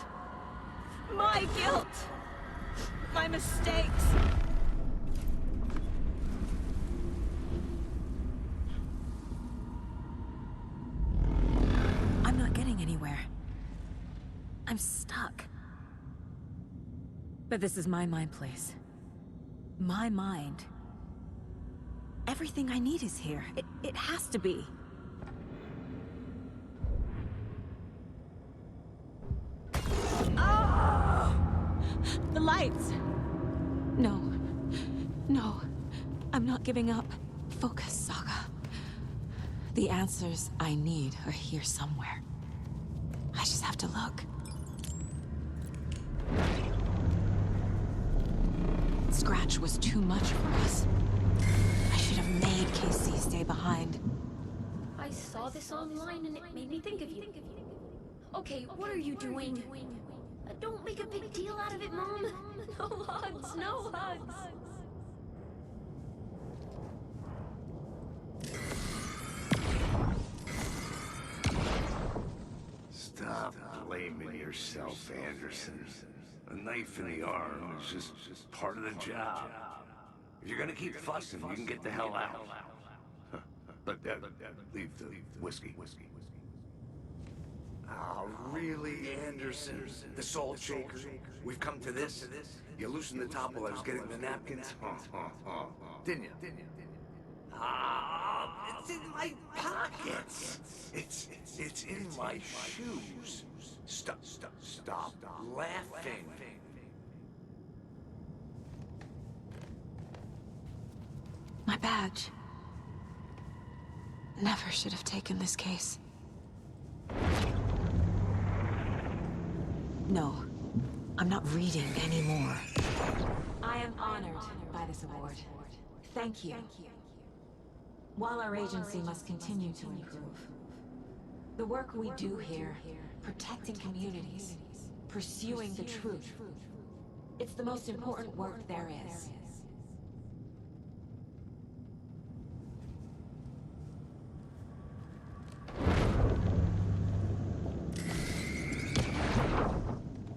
[SPEAKER 12] My guilt. My mistakes. I'm not getting anywhere. I'm stuck. But this is my mind place. My mind. Everything I need is here. It has to be. Oh! The lights! No. No. I'm not giving up. Focus, Saga. The answers I need are here somewhere. I just have to look. Scratch was too much for us. I should have made Casey stay behind.
[SPEAKER 15] I saw this online and it made me think of you. Okay, what are you doing? Don't make a big deal out of it, Mom. No hugs, no hugs.
[SPEAKER 16] Stop blaming yourself, Anderson. A knife in the arm is just part of the job. If you're gonna keep fussing, you can get the hell out. But leave the whiskey.
[SPEAKER 17] Oh, really, Anderson? The salt shaker? We've come to this? You loosened the top while I was getting the napkins? Didn't you? Ah, it's in my pockets. It's in my shoes. Stop laughing.
[SPEAKER 12] My badge. Never should have taken this case. No, I'm not reading anymore. I am honored by this award. Thank you. While our agency must continue to improve, the work we do here, protecting communities, pursuing the truth, it's the most important work there is.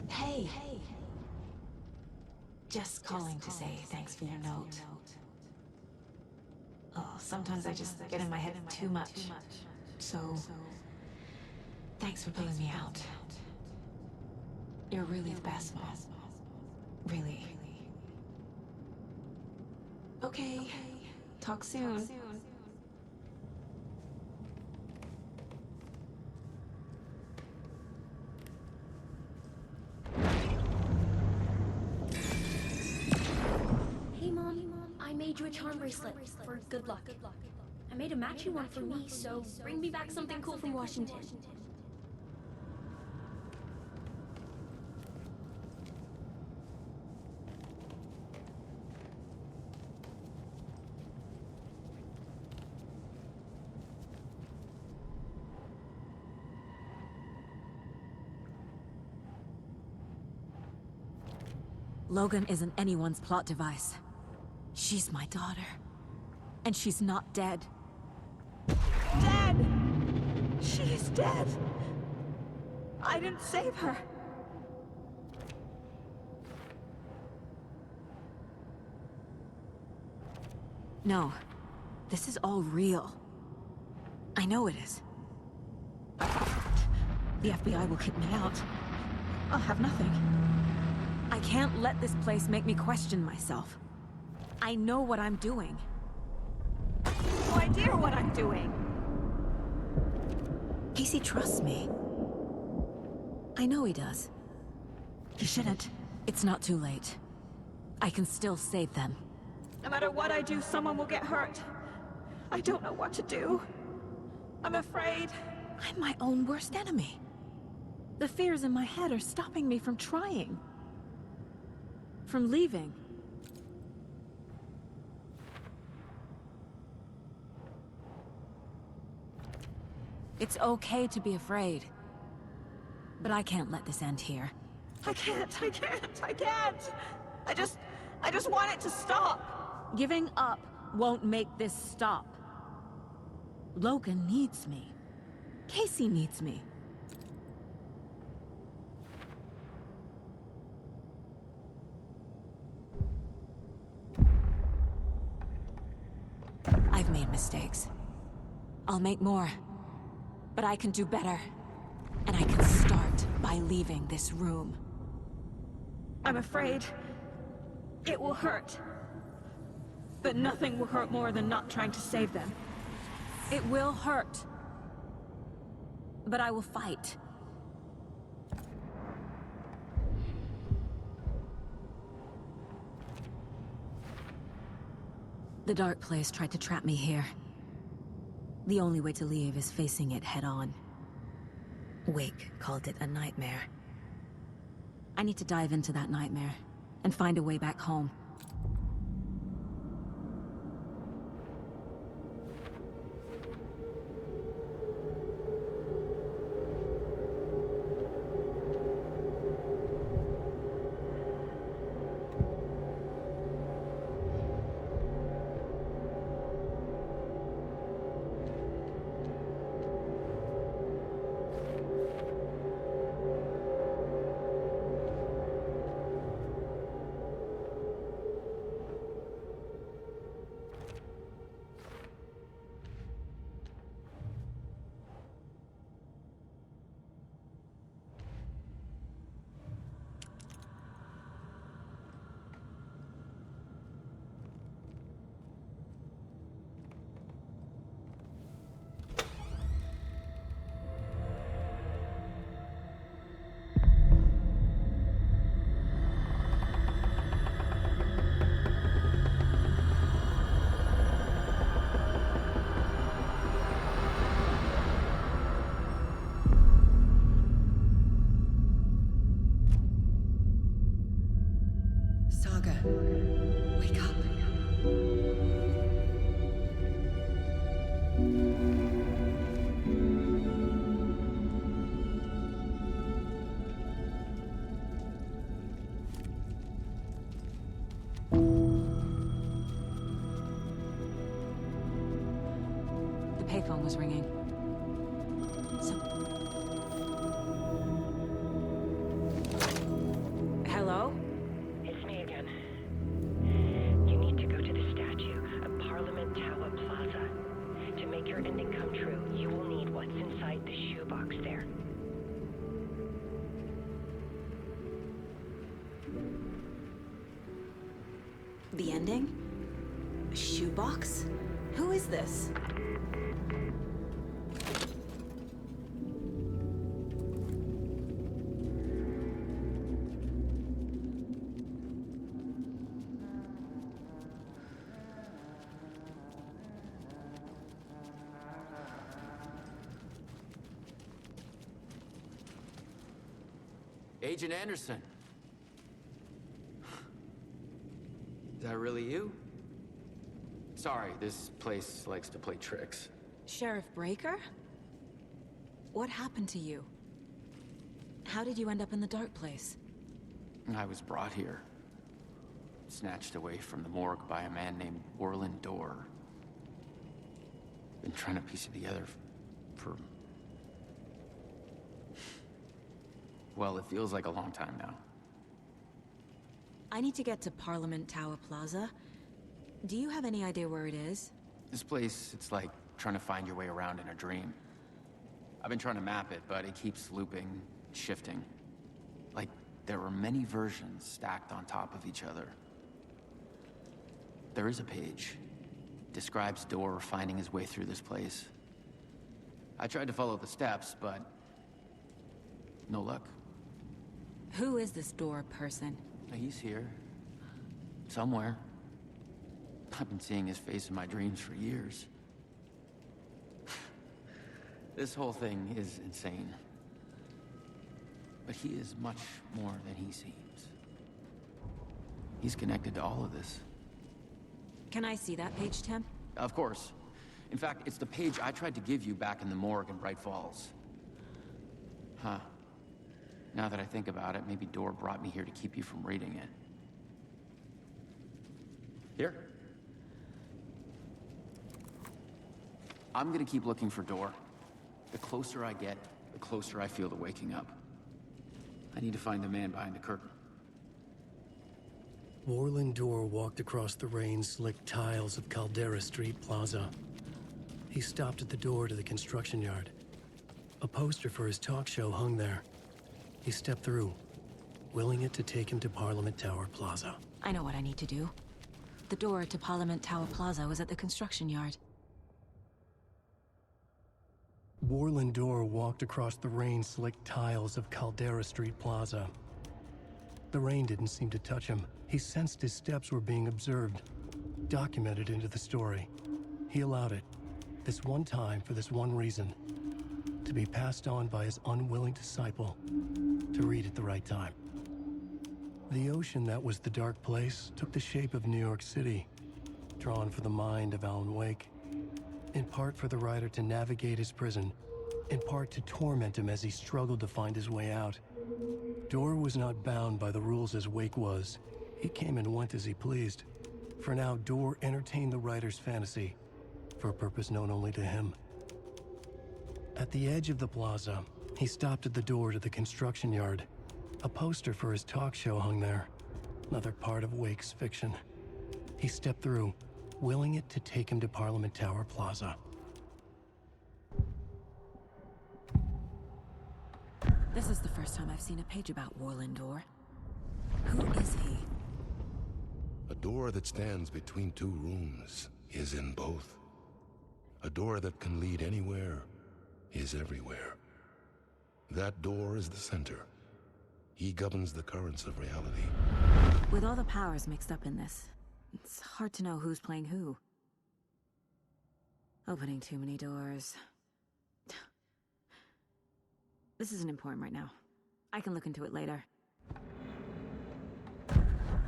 [SPEAKER 12] Hey. Just calling to say thanks for your note. Oh, sometimes I just get in my head too much. So, thanks for pulling me out. You're really the best, Mom. Really. Okay. Talk soon.
[SPEAKER 15] Hey, Mom. I made you a charm bracelet for good luck. I made a matching one for me, so bring me back something cool from Washington.
[SPEAKER 12] Logan isn't anyone's plot device. She's my daughter. And she's not dead. Dead! She is dead! I didn't save her. No. This is all real. I know it is. The FBI will kick me out. I'll have nothing.
[SPEAKER 4] can't let this place make me question myself. I know what I'm doing.
[SPEAKER 12] No idea what I'm doing.
[SPEAKER 4] Casey trusts me. I know he does. He shouldn't. It's not too late. I can still save them.
[SPEAKER 12] No matter what I do, someone will get hurt. I don't know what to do. I'm afraid.
[SPEAKER 4] I'm my own worst enemy. The fears in my head are stopping me from trying. From leaving. It's okay to be afraid. But I can't let this end here.
[SPEAKER 12] I can't. I just want it to stop.
[SPEAKER 4] Giving up won't make this stop. Logan needs me. Casey needs me. I've made mistakes. I'll make more. But I can do better. And I can start by leaving this room.
[SPEAKER 12] I'm afraid it will hurt. But nothing will hurt more than not trying to save them.
[SPEAKER 4] It will hurt. But I will fight. The dark place tried to trap me here. The only way to leave is facing it head-on. Wake called it a nightmare. I need to dive into that nightmare and find a way back home.
[SPEAKER 9] Saga, wake up.
[SPEAKER 4] The payphone was ringing. Hello?
[SPEAKER 18] It's me again. You need to go to the statue of Parliament Tower Plaza. To make your ending come true, you will need what's inside the shoebox there.
[SPEAKER 4] The ending? A shoebox? Who is this?
[SPEAKER 19] Agent Anderson. Is that really you? Sorry, this place likes to play tricks.
[SPEAKER 4] Sheriff Breaker? What happened to you? How did you end up in the dark place?
[SPEAKER 19] I was brought here. Snatched away from the morgue by a man named Orland Dorr. Been trying to piece it together for... Well, it feels like a long time now.
[SPEAKER 4] I need to get to Parliament Tower Plaza. Do you have any idea where it is?
[SPEAKER 19] This place, it's like trying to find your way around in a dream. I've been trying to map it, but it keeps looping, shifting. Like there were many versions stacked on top of each other. There is a page. Describes Door finding his way through this place. I tried to follow the steps, but no luck.
[SPEAKER 4] Who is this Door person?
[SPEAKER 19] He's here. Somewhere. I've been seeing his face in my dreams for years. This whole thing is insane. But he is much more than he seems. He's connected to all of this.
[SPEAKER 4] Can I see that page, Tim?
[SPEAKER 19] Of course. In fact, it's the page I tried to give you back in the morgue in Bright Falls. Huh. Now that I think about it, maybe Door brought me here to keep you from reading it. Here. I'm gonna keep looking for Door. The closer I get, the closer I feel to waking up. I need to find the man behind the curtain.
[SPEAKER 2] Warland Door walked across the rain-slicked tiles of Caldera Street Plaza. He stopped at the door to the construction yard. A poster for his talk show hung there. He stepped through, willing it to take him to Parliament Tower Plaza.
[SPEAKER 4] I know what I need to do. The door to Parliament Tower Plaza was at the construction yard.
[SPEAKER 2] Warland Door walked across the rain-slicked tiles of Caldera Street Plaza. The rain didn't seem to touch him. He sensed his steps were being observed, documented into the story. He allowed it, this one time for this one reason, to be passed on by his unwilling disciple, to read at the right time. The ocean that was the dark place took the shape of New York City, drawn for the mind of Alan Wake, in part for the writer to navigate his prison, in part to torment him as he struggled to find his way out. Door was not bound by the rules as Wake was. He came and went as he pleased. For now, Door entertained the writer's fantasy, for a purpose known only to him. At the edge of the plaza, he stopped at the door to the construction yard. A poster for his talk show hung there, another part of Wake's fiction. He stepped through, willing it to take him to Parliament Tower Plaza.
[SPEAKER 4] This is the first time I've seen a page about Warland Door. Who is he?
[SPEAKER 20] A door that stands between two rooms is in both. A door that can lead anywhere is everywhere. That door is the center. He governs the currents of reality.
[SPEAKER 4] With all the powers mixed up in this, it's hard to know who's playing who. Opening too many doors. This isn't important right now. I can look into it later.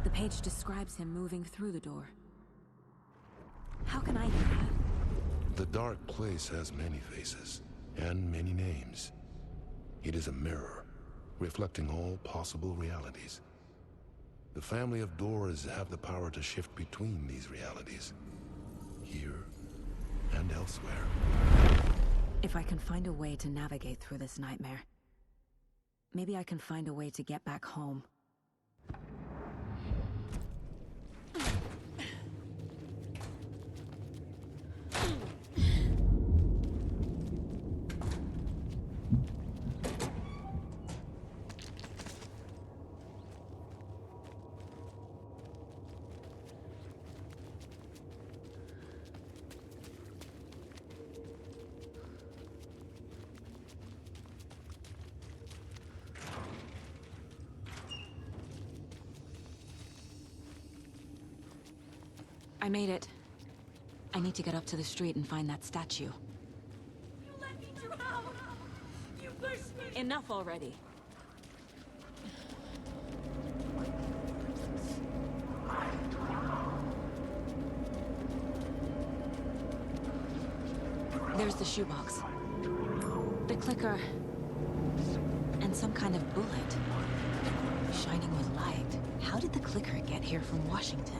[SPEAKER 4] The page describes him moving through the door. How can I do that?
[SPEAKER 20] The dark place has many faces and many names. It is a mirror, reflecting all possible realities. The family of doors have the power to shift between these realities, here and elsewhere.
[SPEAKER 4] If I can find a way to navigate through this nightmare, maybe I can find a way to get back home. I made it. I need to get up to the street and find that statue.
[SPEAKER 15] You let me drown! You pushed me!
[SPEAKER 4] Enough already. There's the shoebox. The clicker. And some kind of bullet. Shining with light. How did the clicker get here from Washington?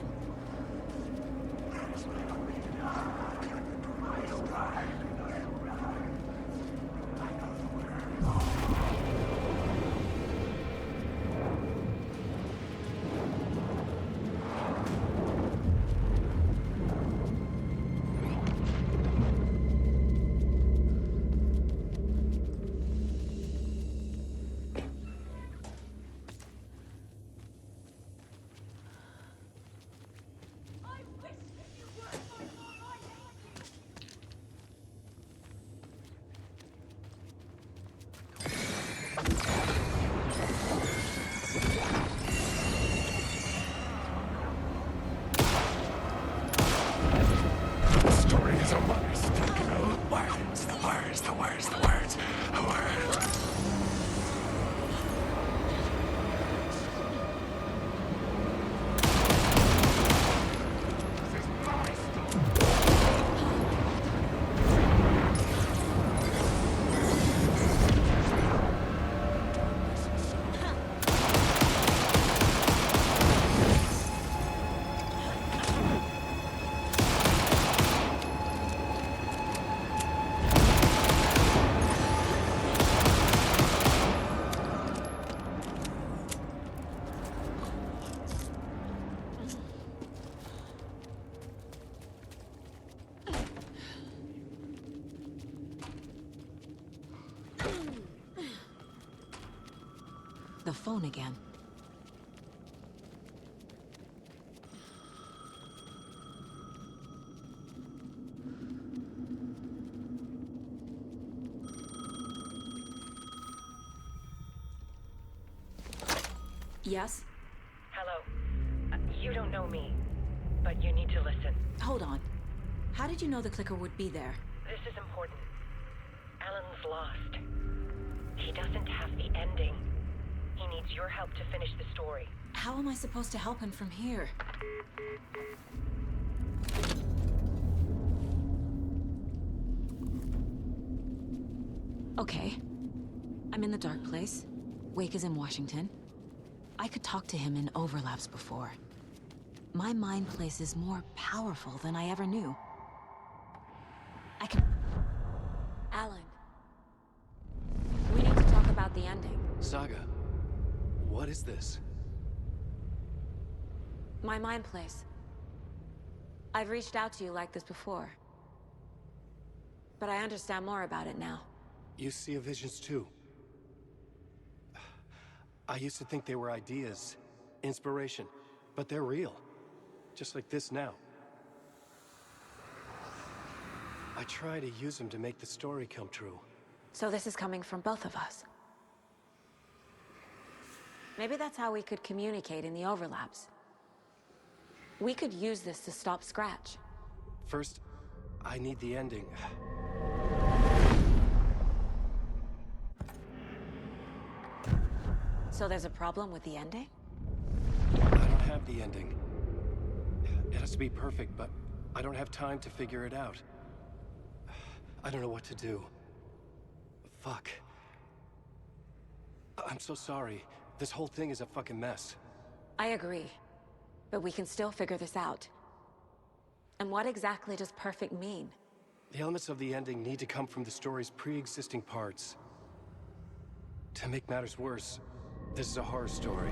[SPEAKER 17] The words, the words, the words, the words, the words, the words.
[SPEAKER 4] The phone again. Yes?
[SPEAKER 18] Hello. You don't know me, but you need to listen.
[SPEAKER 4] Hold on. How did you know the clicker would be there?
[SPEAKER 18] This is important. Alan's lost. He doesn't have the ending. He needs your help to finish the story.
[SPEAKER 4] How am I supposed to help him from here? Okay. I'm in the dark place. Wake is in Washington. I could talk to him in overlaps before. My mind place is more powerful than I ever knew. I can... Alan. We need to talk about the ending.
[SPEAKER 2] Saga, what is this?
[SPEAKER 4] My mind place. I've reached out to you like this before. But I understand more about it now.
[SPEAKER 2] You see visions too. I used to think they were ideas, inspiration, but they're real. Just like this now. I try to use them to make the story come true.
[SPEAKER 4] So this is coming from both of us. Maybe that's how we could communicate in the overlaps. We could use this to stop Scratch.
[SPEAKER 2] First, I need the ending.
[SPEAKER 4] So there's a problem with the ending?
[SPEAKER 2] I don't have the ending. It has to be perfect, but I don't have time to figure it out. I don't know what to do. Fuck. I'm so sorry. This whole thing is a fucking mess.
[SPEAKER 4] I agree. But we can still figure this out. And what exactly does perfect mean?
[SPEAKER 2] The elements of the ending need to come from the story's pre-existing parts. To make matters worse, this is a horror story.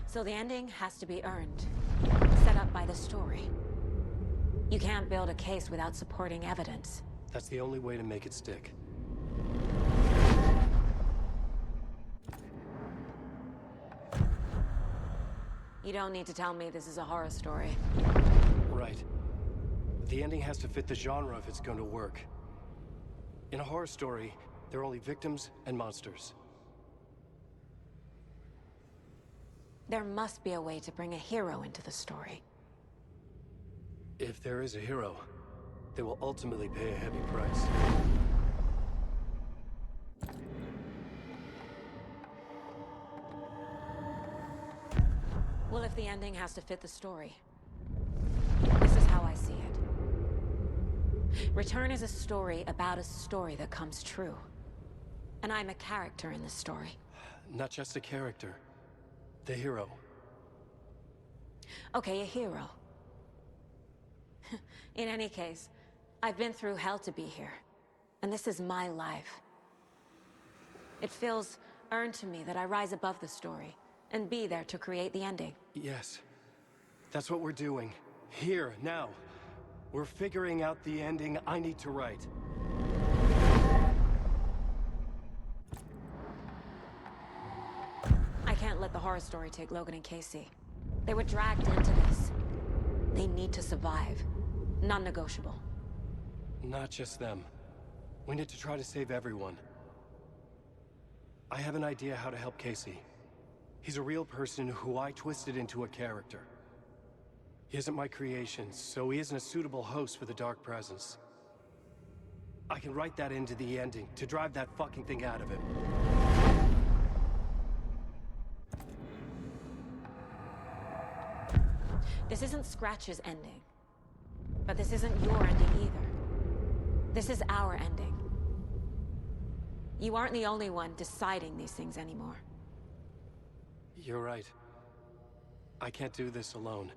[SPEAKER 4] So the ending has to be earned. Set up by the story. You can't build a case without supporting evidence.
[SPEAKER 2] That's the only way to make it stick.
[SPEAKER 4] You don't need to tell me this is a horror story.
[SPEAKER 2] Right. The ending has to fit the genre if it's going to work. In a horror story, there are only victims and monsters.
[SPEAKER 4] There must be a way to bring a hero into the story.
[SPEAKER 2] If there is a hero, they will ultimately pay a heavy price.
[SPEAKER 4] Well, if the ending has to fit the story, this is how I see it. Return is a story about a story that comes true. And I'm a character in this story.
[SPEAKER 2] Not just a character. The hero.
[SPEAKER 4] Okay, a hero. In any case, I've been through hell to be here. And this is my life. It feels earned to me that I rise above the story and be there to create the ending.
[SPEAKER 2] Yes. That's what we're doing. Here, now. We're figuring out the ending I need to write.
[SPEAKER 4] I can't let the horror story take Logan and Casey. They were dragged into this. They need to survive. Non-negotiable.
[SPEAKER 2] Not just them. We need to try to save everyone. I have an idea how to help Casey. He's a real person who I twisted into a character. He isn't my creation, so he isn't a suitable host for the Dark Presence. I can write that into the ending to drive that fucking thing out of him.
[SPEAKER 4] This isn't Scratch's ending. But this isn't your ending either. This is our ending. You aren't the only one deciding these things anymore.
[SPEAKER 2] You're right. I can't do this alone.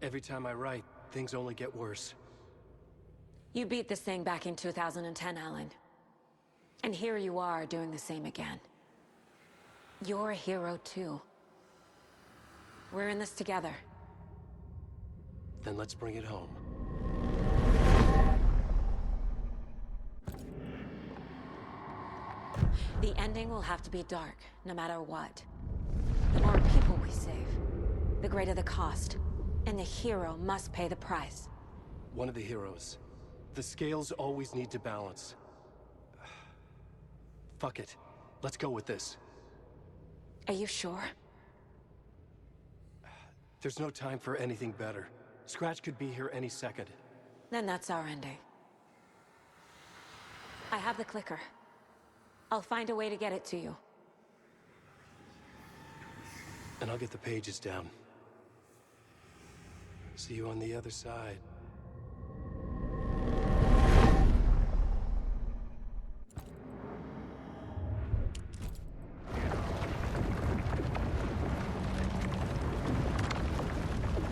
[SPEAKER 2] Every time I write, things only get worse.
[SPEAKER 4] You beat this thing back in 2010, Alan. And here you are doing the same again. You're a hero too. We're in this together.
[SPEAKER 2] Then let's bring it home.
[SPEAKER 4] The ending will have to be dark, no matter what. The more people we save, the greater the cost. And the hero must pay the price.
[SPEAKER 2] One of the heroes. The scales always need to balance. Fuck it. Let's go with this.
[SPEAKER 4] Are you sure?
[SPEAKER 2] There's no time for anything better. Scratch could be here any second.
[SPEAKER 4] Then that's our ending. I have the clicker. I'll find a way to get it to you.
[SPEAKER 2] And I'll get the pages down. See you on the other side.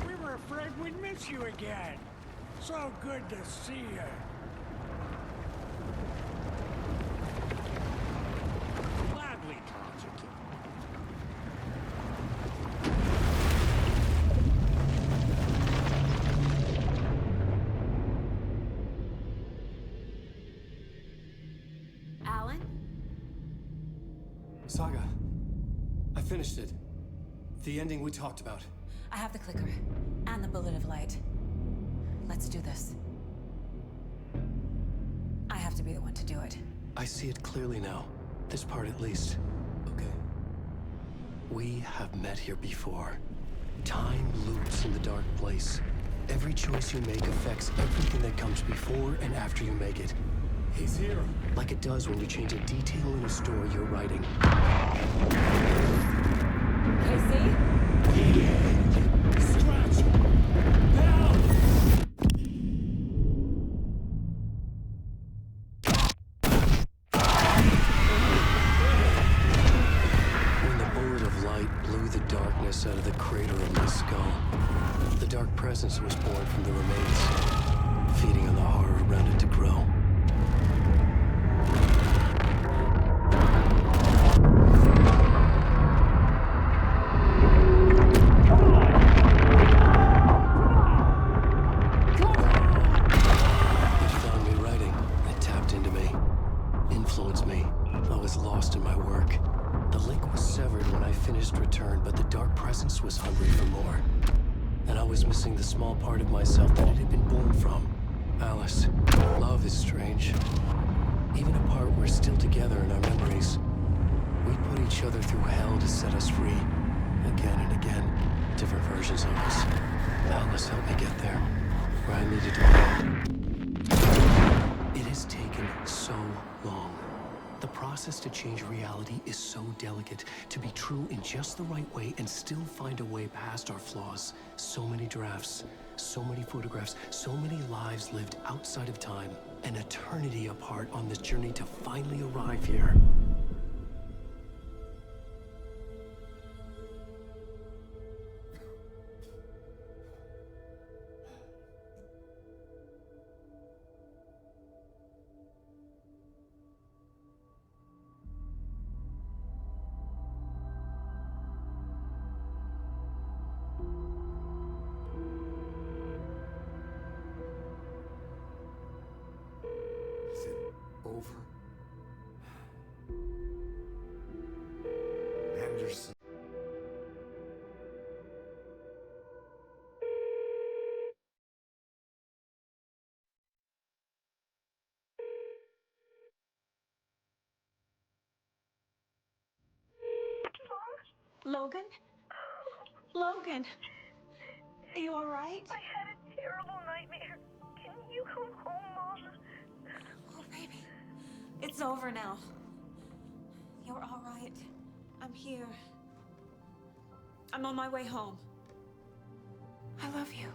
[SPEAKER 10] We were afraid we'd miss you again. So good to see you. Gladly, Tarzan.
[SPEAKER 4] Alan?
[SPEAKER 2] Saga. I finished it. The ending we talked about.
[SPEAKER 4] I have the clicker. And the bullet of light. Let's do this. I have to be the one to do it.
[SPEAKER 2] I see it clearly now. This part at least. Okay. We have met here before. Time loops in the dark place. Every choice you make affects everything that comes before and after you make it. He's here. Like it does when you change a detail in a story you're writing.
[SPEAKER 4] Casey?
[SPEAKER 10] Scratch! Help!
[SPEAKER 2] When the bullet of light blew the darkness out of the crater of my skull, the Dark Presence was born from the remains, feeding on the horror around it to grow. It found me writing. It tapped into me, influenced me. I was lost in my work. The link was severed when I finished Return, but the Dark Presence was hungry for more. And I was missing the small part of myself that it had been born from. Alice, love is strange. Even apart, we're still together in our memories. We put each other through hell to set us free. Again and again, different versions of us. Alice helped me get there, where I needed to be. It has taken so long. The process to change reality is so delicate, to be true in just the right way and still find a way past our flaws. So many drafts, so many photographs, so many lives lived outside of time, an eternity apart on this journey to finally arrive here.
[SPEAKER 17] Is it over? Anderson.
[SPEAKER 11] Logan? Logan? Are you alright?
[SPEAKER 18] I had a terrible nightmare. Can you come home, Mom?
[SPEAKER 4] Oh, baby. It's over now. You're all right. I'm here. I'm on my way home. I love you.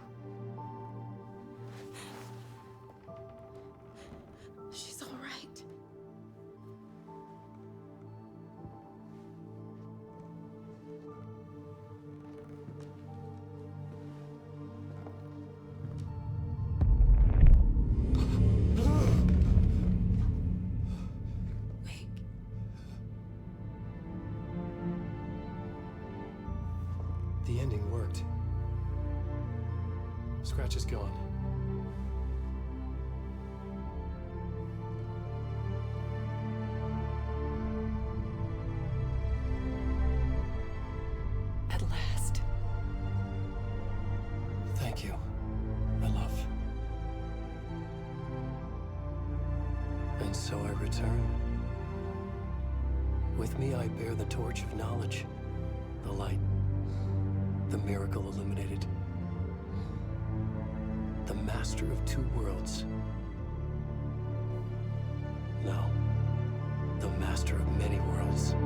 [SPEAKER 4] She's all right.
[SPEAKER 2] The ending worked. Scratch is gone.
[SPEAKER 4] At last.
[SPEAKER 2] Thank you, my love. And so I return. With me I bear the torch of knowledge, the light, the miracle illuminated, the master of two worlds. No, the master of many worlds.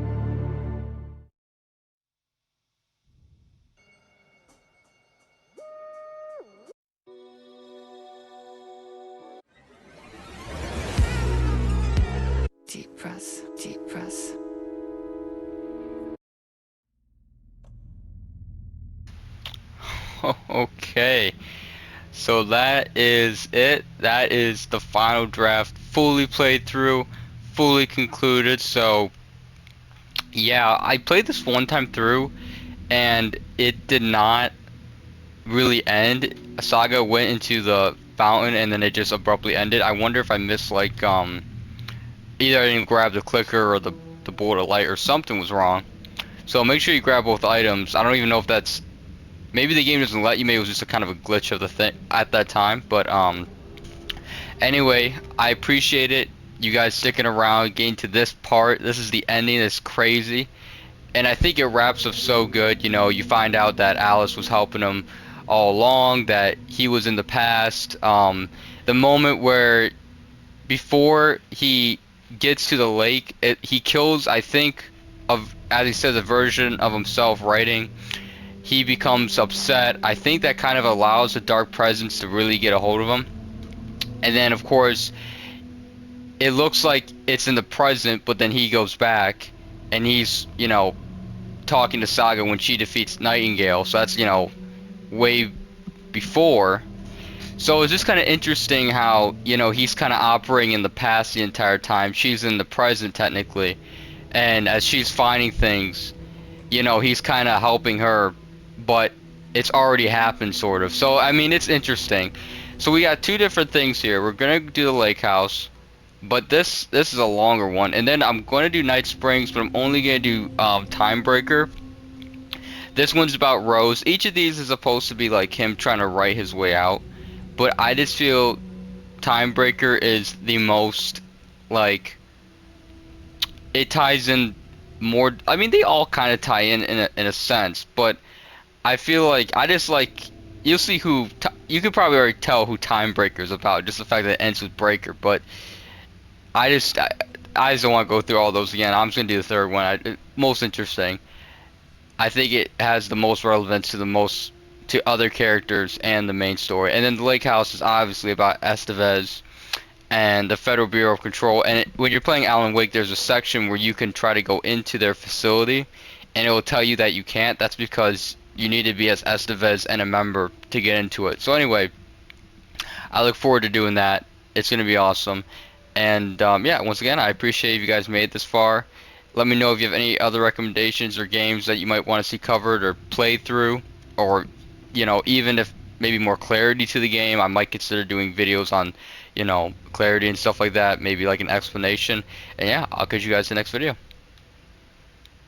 [SPEAKER 21] Deep press, deep press.
[SPEAKER 1] Okay, so that is it. That is the final draft, fully played through, fully concluded. So yeah, I played this one time through, and it did not really end. Saga went into the fountain, and then it just abruptly ended. I wonder if I missed like either I didn't grab the clicker or the bolt of light or something was wrong. So make sure you grab both items. I don't even know if that's, maybe the game doesn't let you. Maybe it was just a kind of a glitch of the thing at that time. But anyway, I appreciate it. You guys sticking around, getting to this part. This is the ending. It's crazy, and I think it wraps up so good. You know, you find out that Alice was helping him all along. That he was in the past. The moment where before he gets to the lake, he kills, I think, of, as he says, a version of himself writing. He becomes upset. I think that kind of allows the dark presence to really get a hold of him. And then, of course, it looks like it's in the present, but then he goes back and he's, you know, talking to Saga when she defeats Nightingale. So that's, you know, way before. So it's just kind of interesting how, you know, he's kind of operating in the past the entire time. She's in the present, technically. And as she's finding things, you know, he's kind of helping her, but it's already happened, sort of. So, I mean, it's interesting. So we got two different things here. We're going to do the lake house, but this is a longer one. And then I'm going to do Night Springs, but I'm only going to do Timebreaker. This one's about Rose. Each of these is supposed to be like him trying to write his way out. But I just feel Timebreaker is the most, like, it ties in more. I mean, they all kind of tie in a sense, but I feel like I just like, you'll see who you could probably already tell who Timebreaker is about, just the fact that it ends with Breaker. But I just don't want to go through all those again. I'm just gonna do the third one. Most interesting. I think it has the most relevance to to other characters and the main story. And then the Lake House is obviously about Estevez and the Federal Bureau of Control. And when you're playing Alan Wake, there's a section where you can try to go into their facility, and it will tell you that you can't. That's because you need to be as Estevez and a member to get into it. So anyway, I look forward to doing that. It's going to be awesome. And yeah, once again, I appreciate if you guys made it this far. Let me know if you have any other recommendations or games that you might want to see covered or played through, or, you know, even if maybe more clarity to the game, I might consider doing videos on, you know, clarity and stuff like that, maybe like an explanation. And yeah, I'll catch you guys in the next video.